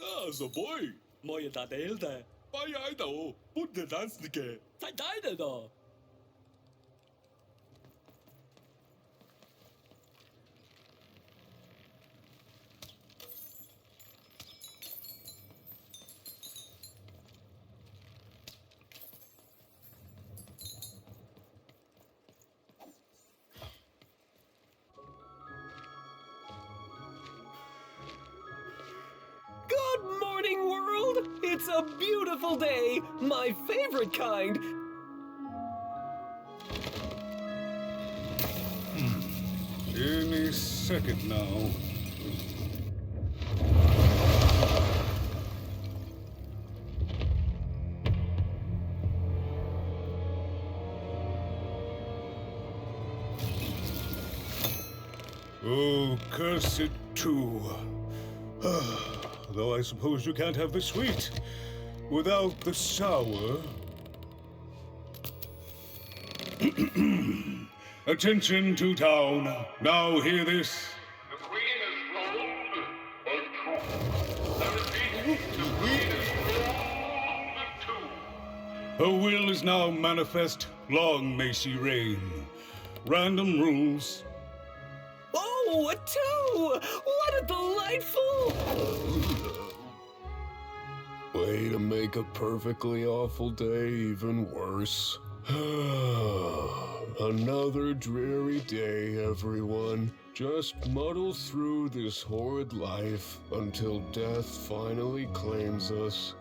P: Ah, so boy, moje tadelte. Pa jajdo, budne dansnike. Taj dajde da.
Q: Good morning, world! It's a beautiful day, my favorite kind.
L: Any second now. Oh, curse it too. Though I suppose you can't have the sweet without the sour. Attention to town. Now hear this.
O: The Queen has rolled a two. I repeat, the Queen has rolled a two.
L: Her will is now manifest. Long may she reign. Random rules.
Q: Oh, a two! What a delightful...
E: Way to make a perfectly awful day even worse. Another dreary day, everyone. Just muddle through this horrid life until death finally claims us.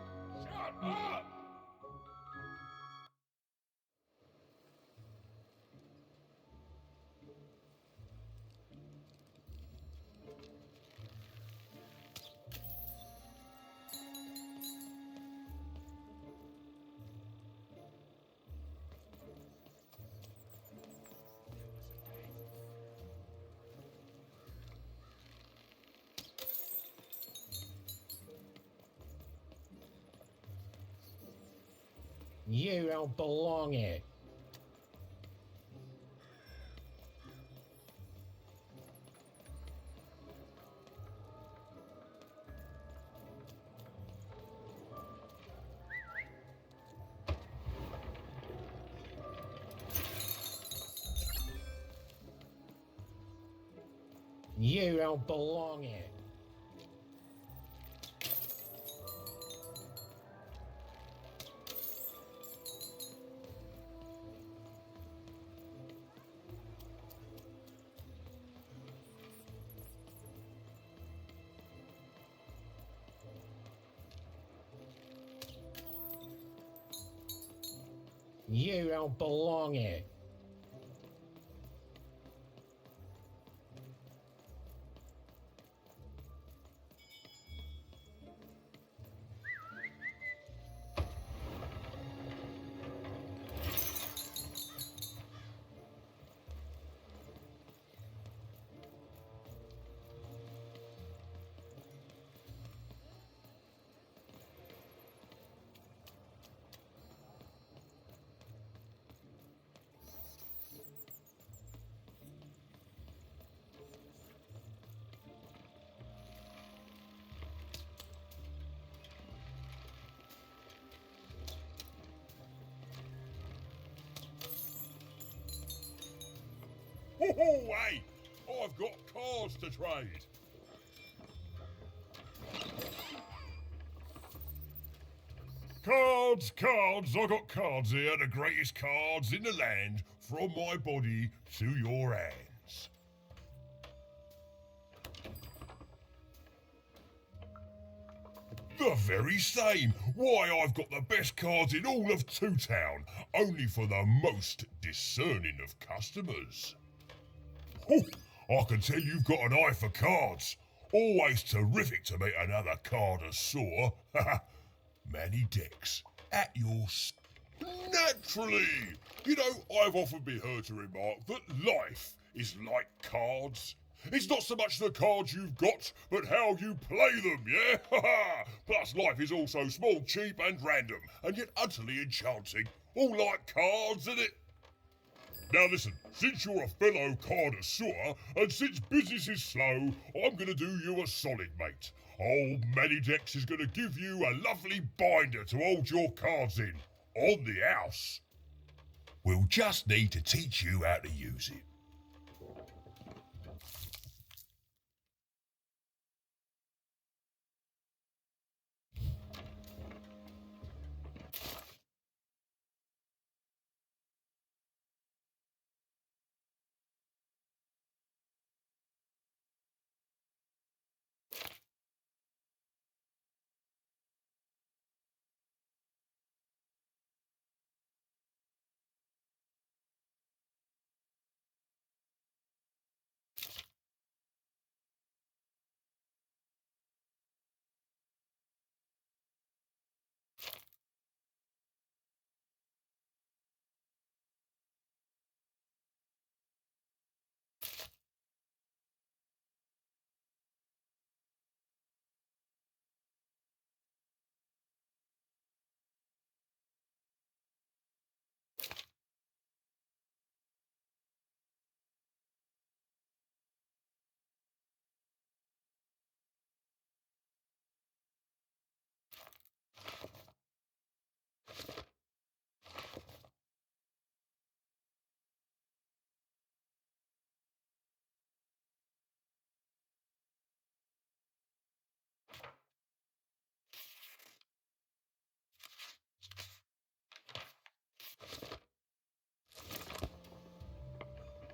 J: You don't belong here. You don't belong here. You don't belong here.
O: Ho ho, hey! I've got cards to trade. Cards, I got cards here, the greatest cards in the land, from my body to your hands. The very same. Why, I've got the best cards in all of Two Town, only for the most discerning of customers. Oh, I can tell you've got an eye for cards. Always terrific to meet another connoisseur. Many decks at your naturally. You know, I've often been heard to remark that life is like cards. It's not so much the cards you've got, but how you play them, yeah? Plus, life is also small, cheap, and random, and yet utterly enchanting. All like cards, isn't it? Now listen, since you're a fellow connoisseur, and since business is slow, I'm gonna do you a solid, mate. Old Manidex is gonna give you a lovely binder to hold your cards in, on the house. We'll just need to teach you how to use it.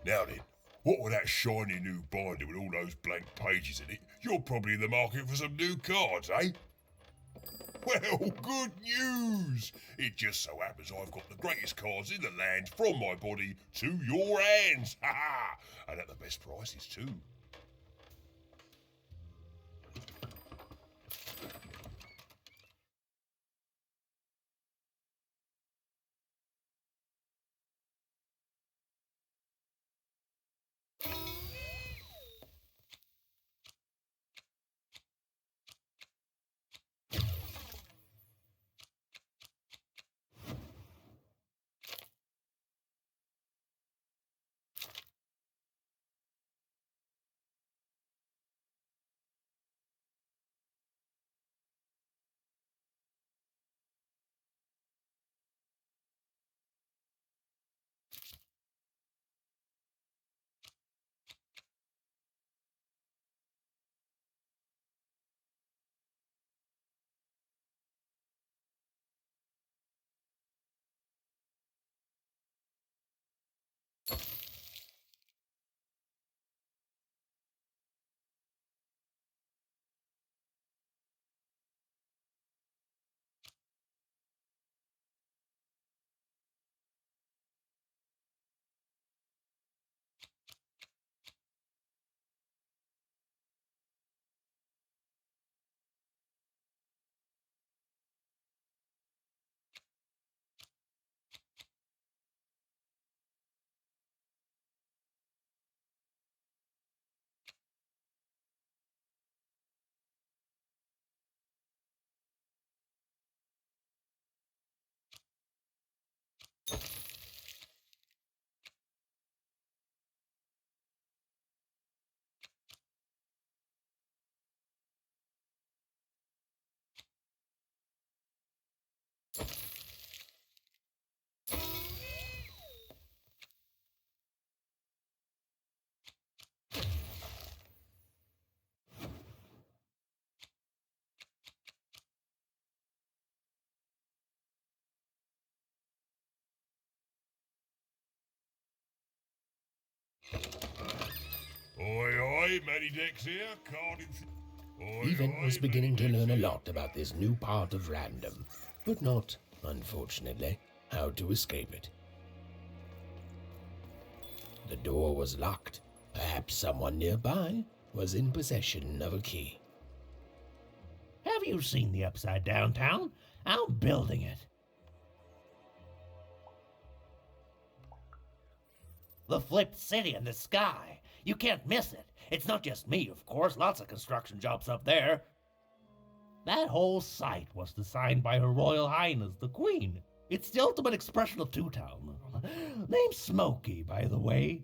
O: Now then, what with that shiny new binder with all those blank pages in it, you're probably in the market for some new cards, eh? Well, good news! It just so happens I've got the greatest cards in the land from my body to your hands, ha ha! And at the best prices too. Oi, oi, Matty Dex here,
A: Even was beginning to learn a lot about this new part of random, but not, unfortunately, how to escape it. The door was locked. Perhaps someone nearby was in possession of a key.
J: Have you seen the Upside Down Town? I'm building it. The flipped city in the sky. You can't miss it. It's not just me, of course. Lots of construction jobs up there. That whole site was designed by Her Royal Highness, the Queen. It's the ultimate expression of Two Town. Name's Smokey, by the way.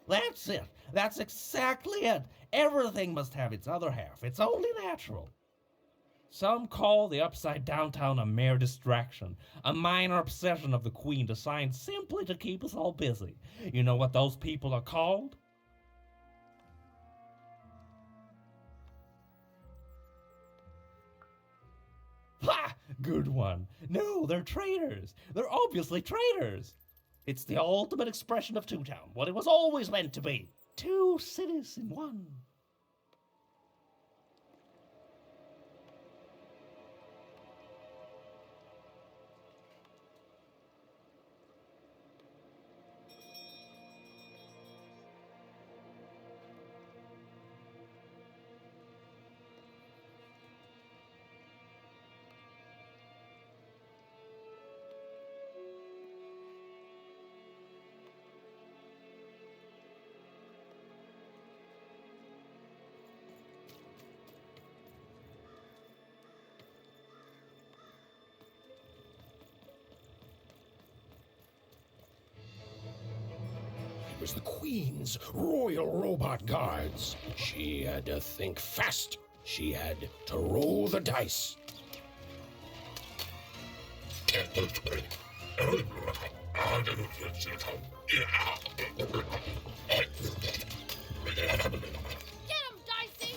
J: That's it. That's exactly it. Everything must have its other half. It's only natural. Some call the Upside Down Town a mere distraction, a minor obsession of the Queen designed simply to keep us all busy. You know what those people are called? Ha! Good one. No, they're traitors. They're obviously traitors. It's the ultimate expression of Two Town, what it was always meant to be. Two cities in one.
A: It was the Queen's Royal Robot Guards. She had to think fast. She had to roll the dice.
B: Get him, Dicey!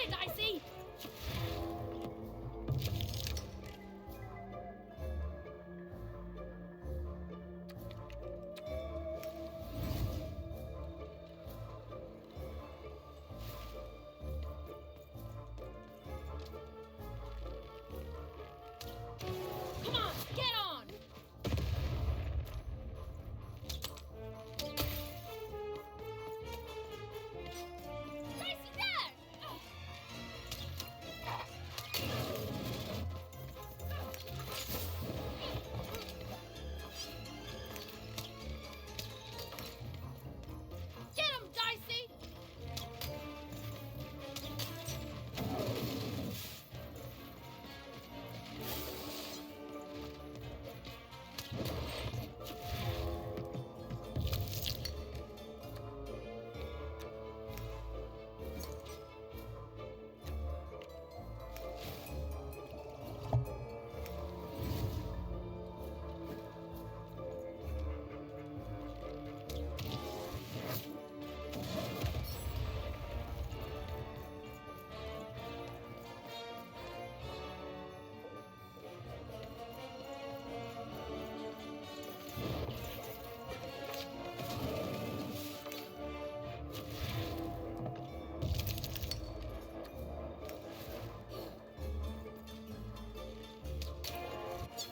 B: it, Dicey! Come on, get on! Dicey, there! Get him, Dicey!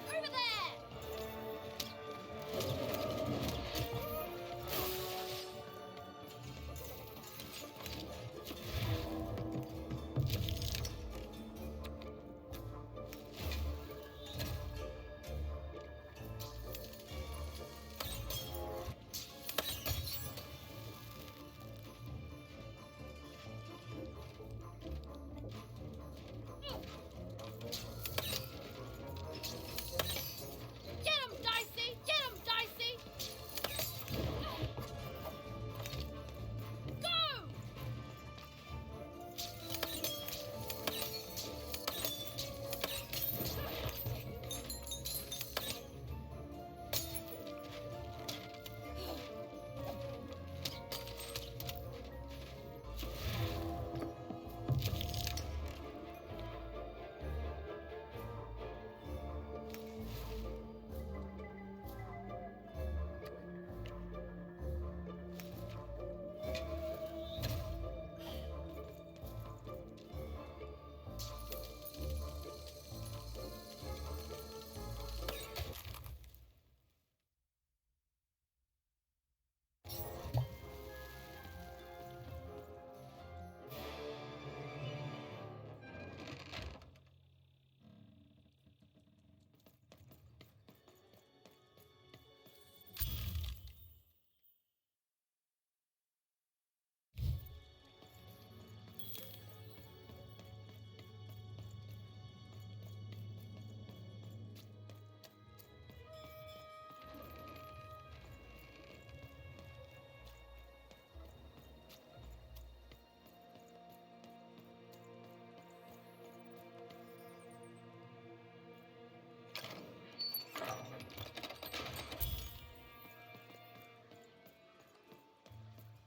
B: Over there! Get him, Dicey! Get him, Dicey! Go!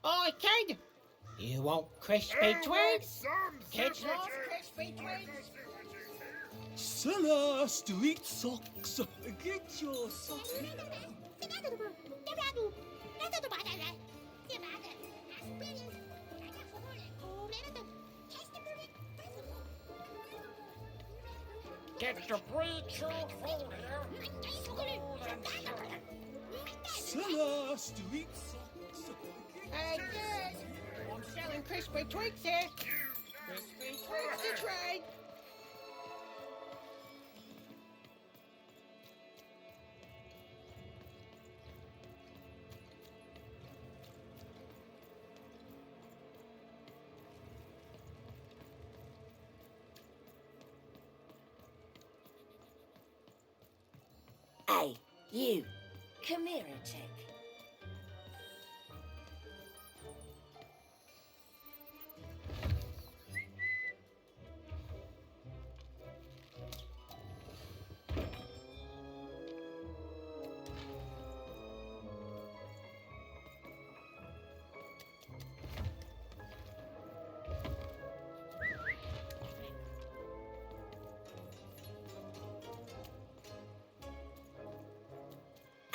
J: Oi, kid! You want crispy twigs? Kids love crispy twigs.
Q: Sella, street socks. Get your socks.
J: Get your pre-chewed food here.
Q: Sella, street socks.
J: Hey, kids! I'm selling crispy twigs here. Crispy twigs to trade.
R: Hey, you. Come here a tick.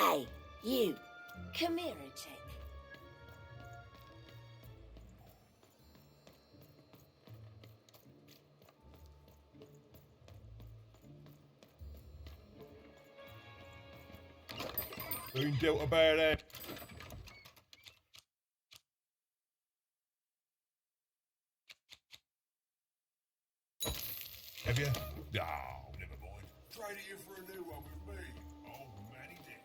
R: Hey, you. Come here a tick.
O: Been dealt about that. Have you? Oh, never mind. Trade it in for a new one with me. Oh, Manny Dix.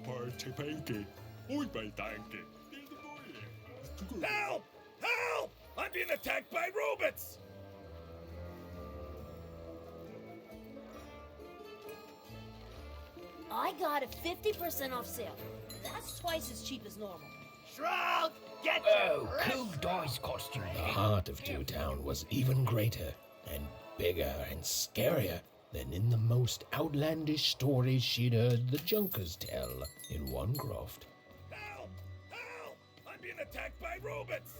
P: Party panky. Oi, by tanky.
S: Help! Help! I'm being attacked by robots!
R: I got a 50% off sale. That's twice as cheap as normal.
S: Shroud, get
A: Oh, cool dice costume. The heart of Two Town was even greater and bigger and scarier than in the most outlandish stories she'd heard the Junkers tell in Onecroft.
S: Help! Help! I'm being attacked by robots!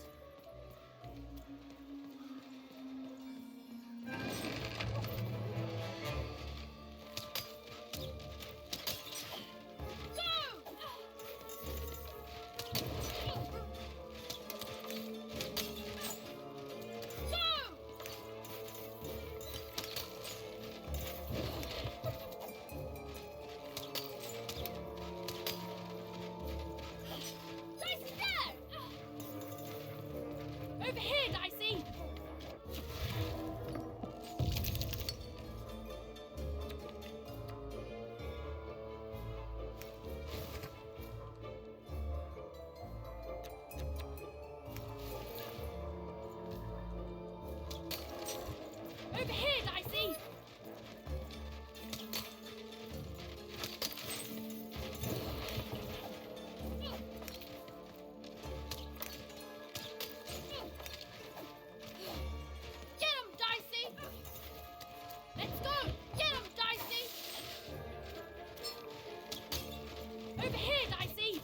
B: Dicey there! Over here, Dicey! Over here, Dicey! Get him, Dicey! Let's go! Get him, Dicey! Over here, Dicey!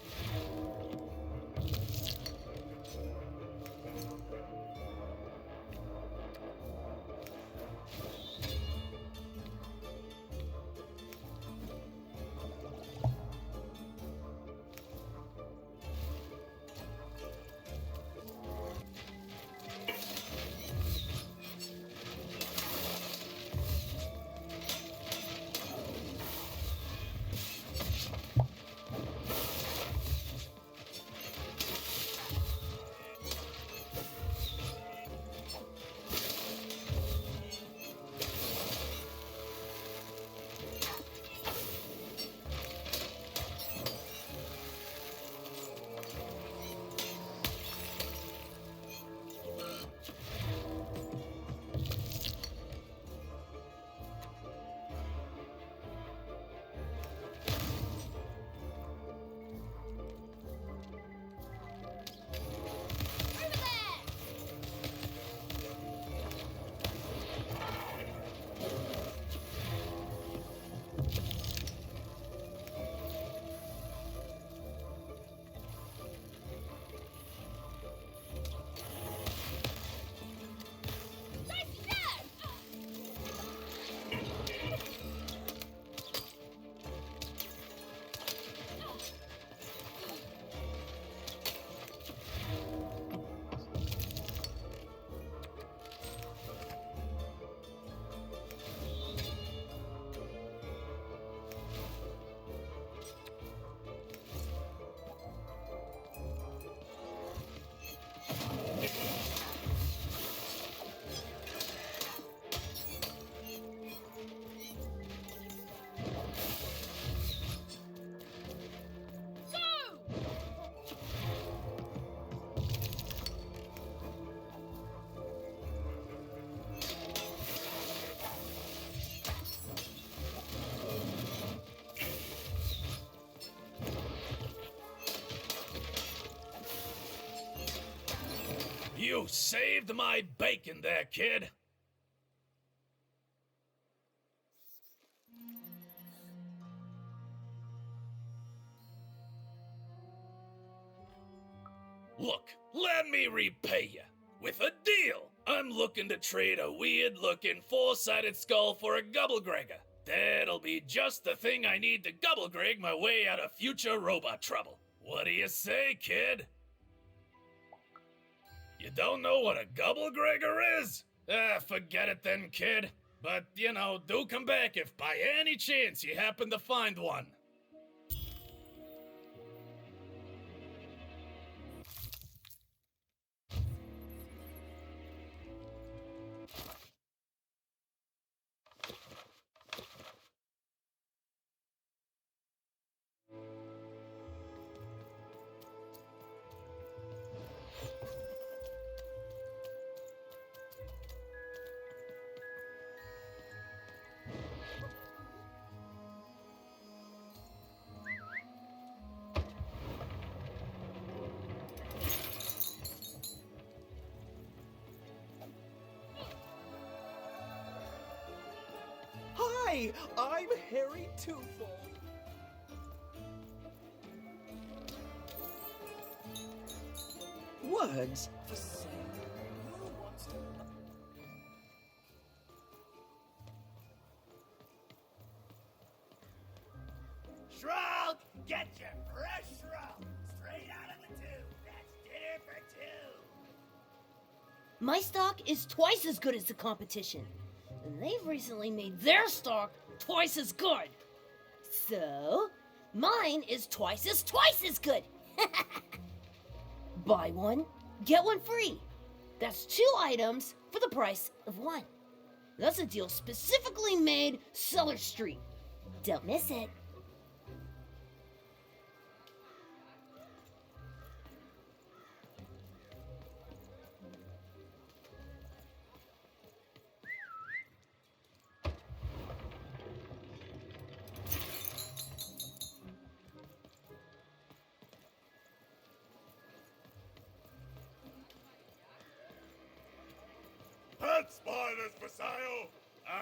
S: You saved my bacon there, kid.
T: Look, let me repay you. With a deal. I'm looking to trade a weird-looking four-sided skull for a Gubblegregger. That'll be just the thing I need to Gubblegreg my way out of future robot trouble. What do you say, kid? You don't know what a Gubblegregger is? Forget it then, kid. But, do come back if by any chance you happen to find one.
Q: Hi, I'm Harry Twofold. Words for sale.
S: Shroud, get your fresh shroud straight out of the tube. That's dinner for two.
R: My stock is twice as good as the competition, and they've recently made their stock twice as good. So, mine is twice as good. Buy one, get one free. That's 2 items for the price of 1. That's a deal specifically made Cellar Street. Don't miss it.
S: Pet spiders for sale!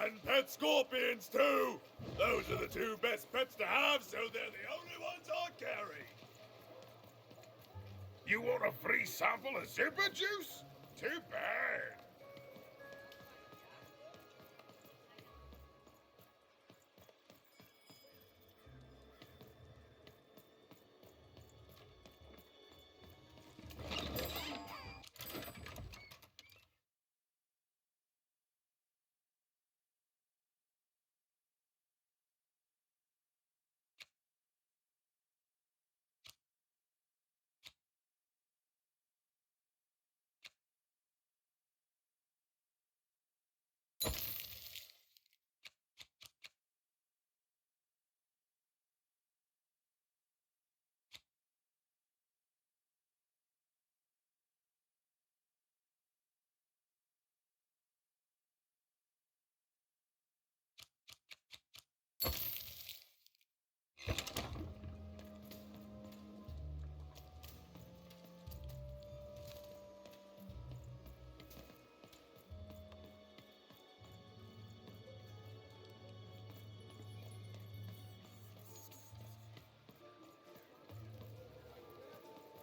S: And pet scorpions too! Those are the 2 best pets to have, so they're the only ones I carry. You want a free sample of super juice? Too bad.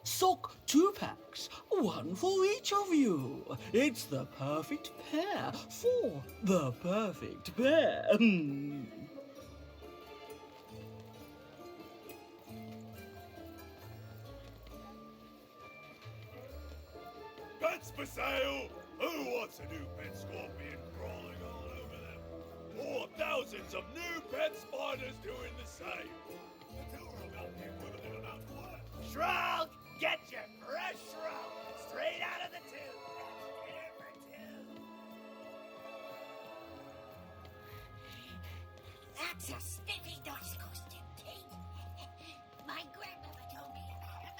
Q: Sock 2 packs, 1 for each of you. It's the perfect pair for the perfect pair.
S: Pets for sale! Who wants a new pet scorpion crawling all over them? Or thousands of new pet spiders doing the same? The 2 are about the equivalent amount of work. Shroud, get your fresh shroud straight out of the tube. That's dinner for 2.
H: That's a sniffy nice costume, King. My grandmother told me about him.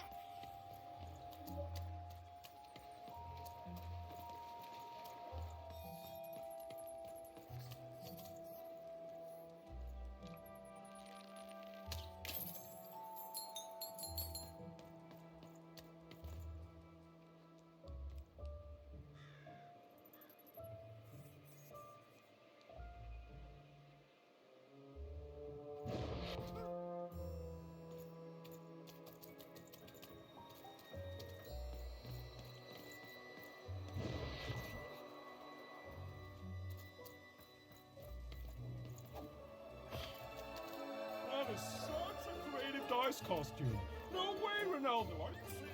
S: nice costume. No way, Ronaldo.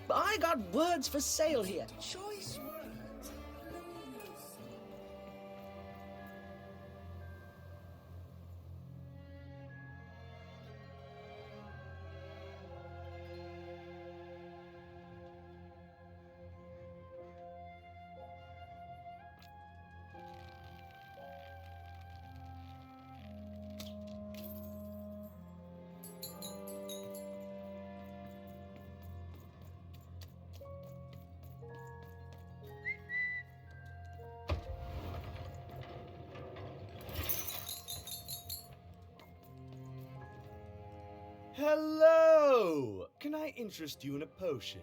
Q: I got words for sale here.
K: Choice words.
U: Hello! Can I interest you in a potion?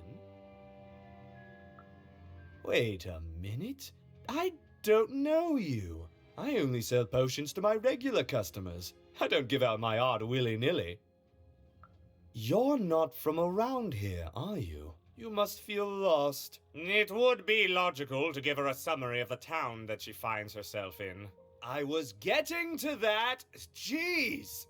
U: Wait a minute. I don't know you. I only sell potions to my regular customers. I don't give out my art willy-nilly. You're not from around here, are you? You must feel lost. It would be logical to give her a summary of the town that she finds herself in. I was getting to that. Jeez!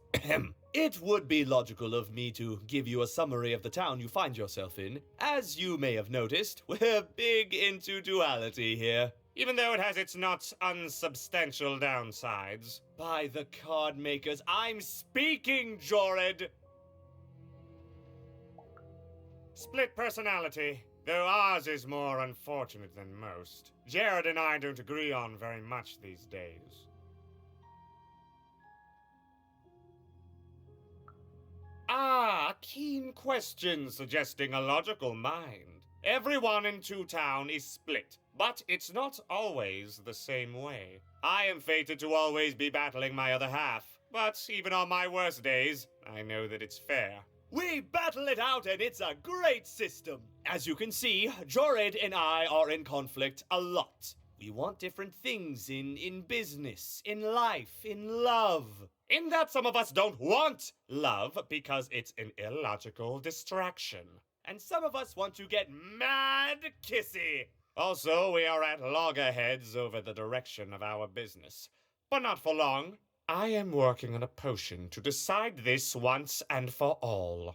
U: It would be logical of me to give you a summary of the town you find yourself in. As you may have noticed, we're big into duality here, even though it has its not unsubstantial downsides. By the card makers, I'm speaking, Jorid! Split personality, though ours is more unfortunate than most. Jared and I don't agree on very much these days. Ah, keen question suggesting a logical mind. Everyone in Two Town is split, but it's not always the same way. I am fated to always be battling my other half, but even on my worst days, I know that it's fair. We battle it out and it's a great system. As you can see, Jorid and I are in conflict a lot. We want different things in business, in life, in love. In that some of us don't want love because it's an illogical distraction. And some of us want to get mad kissy. Also, we are at loggerheads over the direction of our business. But not for long. I am working on a potion to decide this once and for all.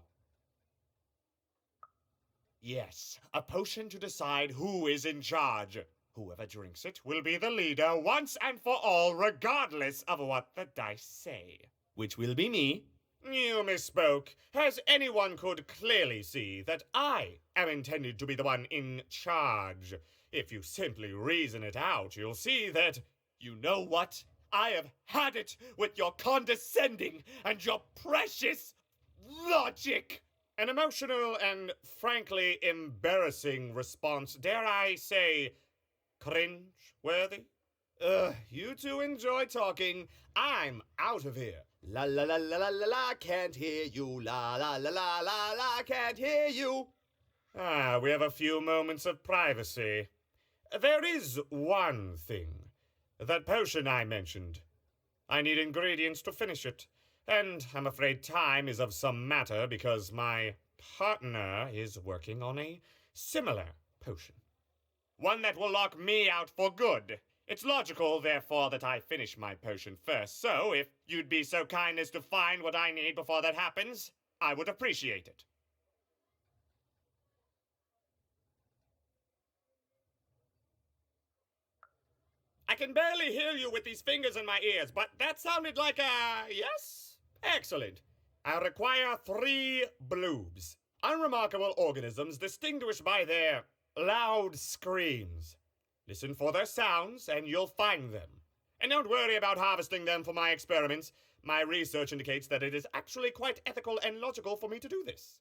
U: Yes, a potion to decide who is in charge. Whoever drinks it will be the leader once and for all, regardless of what the dice say. Which will be me. You misspoke, as anyone could clearly see that I am intended to be the one in charge. If you simply reason it out, you'll see that, you know what? I have had it with your condescending and your precious logic. An emotional and frankly embarrassing response, dare I say, cringe-worthy? You two enjoy talking. I'm out of here. La la la la la la la, can't hear you. La la la la la la, can't hear you. Ah, we have a few moments of privacy. There is one thing. That potion I mentioned. I need ingredients to finish it. And I'm afraid time is of some matter because my partner is working on a similar potion. One that will lock me out for good. It's logical, therefore, that I finish my potion first, so if you'd be so kind as to find what I need before that happens, I would appreciate it. I can barely hear you with these fingers in my ears, but that sounded like a yes? Excellent. I require 3 bloobs. Unremarkable organisms distinguished by their loud screams. Listen for their sounds, and you'll find them. And don't worry about harvesting them for my experiments. My research indicates that it is actually quite ethical and logical for me to do this.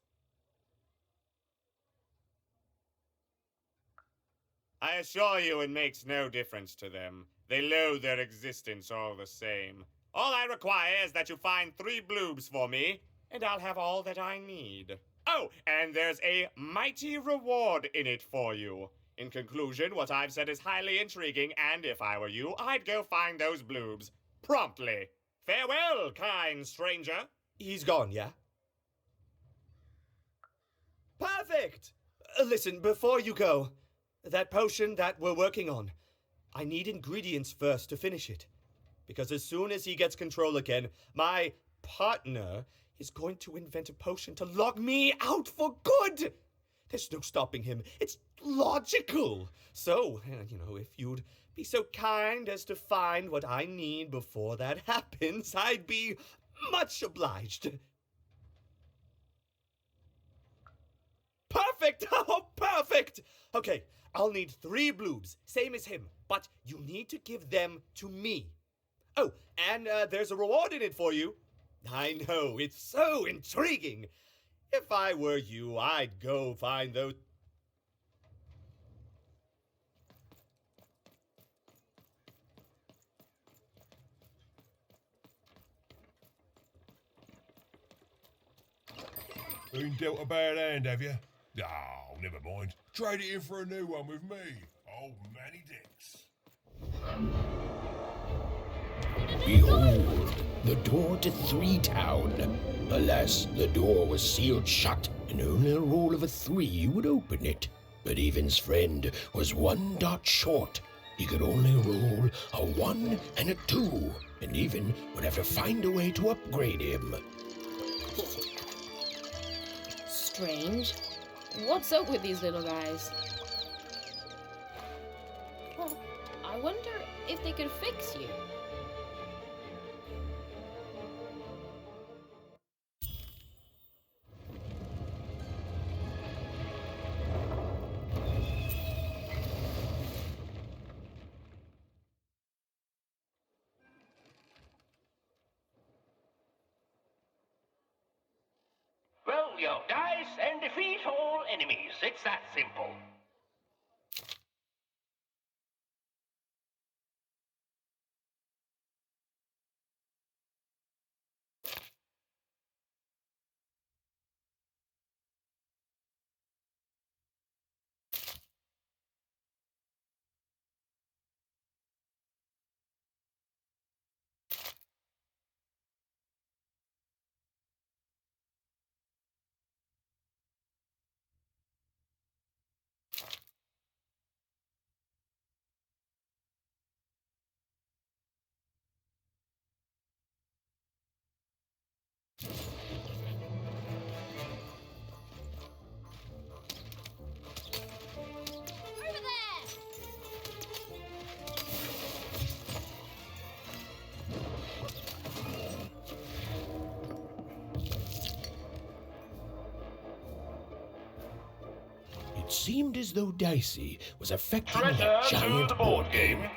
U: I assure you it makes no difference to them. They loathe their existence all the same. All I require is that you find 3 bloobs for me, and I'll have all that I need. Oh, and there's a mighty reward in it for you. In conclusion, what I've said is highly intriguing, and if I were you, I'd go find those bloobs. Promptly. Farewell, kind stranger. He's gone, yeah? Perfect! Listen, before you go, that potion that we're working on, I need ingredients first to finish it. Because as soon as he gets control again, my partner is going to invent a potion to lock me out for good. There's no stopping him. It's logical. So, if you'd be so kind as to find what I need before that happens, I'd be much obliged. Perfect! Oh, perfect! Okay, I'll need 3 bloobs, same as him, but you need to give them to me. Oh, and there's a reward in it for you. I know, it's so intriguing. If I were you, I'd go find those...
O: Been dealt a bad hand, have you? Oh, never mind. Trade it in for a new one with me. Old Manny Dix.
A: Behold, the door to Three Town. Alas, the door was sealed shut, and only a roll of a 3 would open it. But Even's friend was 1 dot short. He could only roll a 1 and a 2, and Even would have to find a way to upgrade him.
B: Strange. What's up with these little guys? Well, I wonder if they could fix you.
I: Roll your dice and defeat all enemies. It's that simple.
B: Over there!
A: It seemed as though Dicey was affecting
I: Surrender
A: that
I: to
A: giant
I: the board game.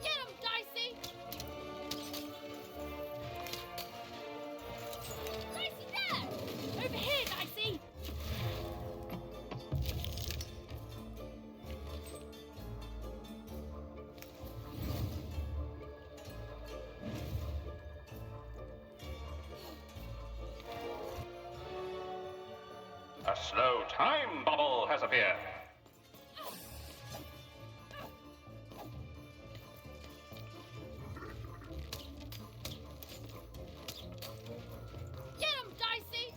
B: Get him, Dicey! Dicey, there! Over here, Dicey!
I: A slow time bubble has appeared.
B: Get him, Dicey!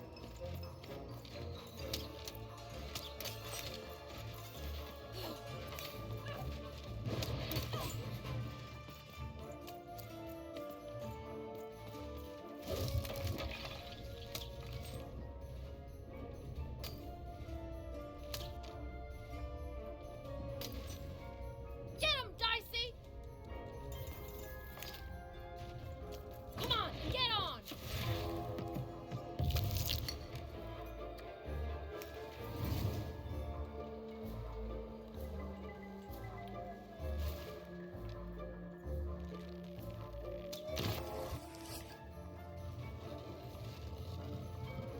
B: Get him, Dicey! Come on, get on!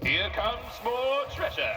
I: Here comes more treasure.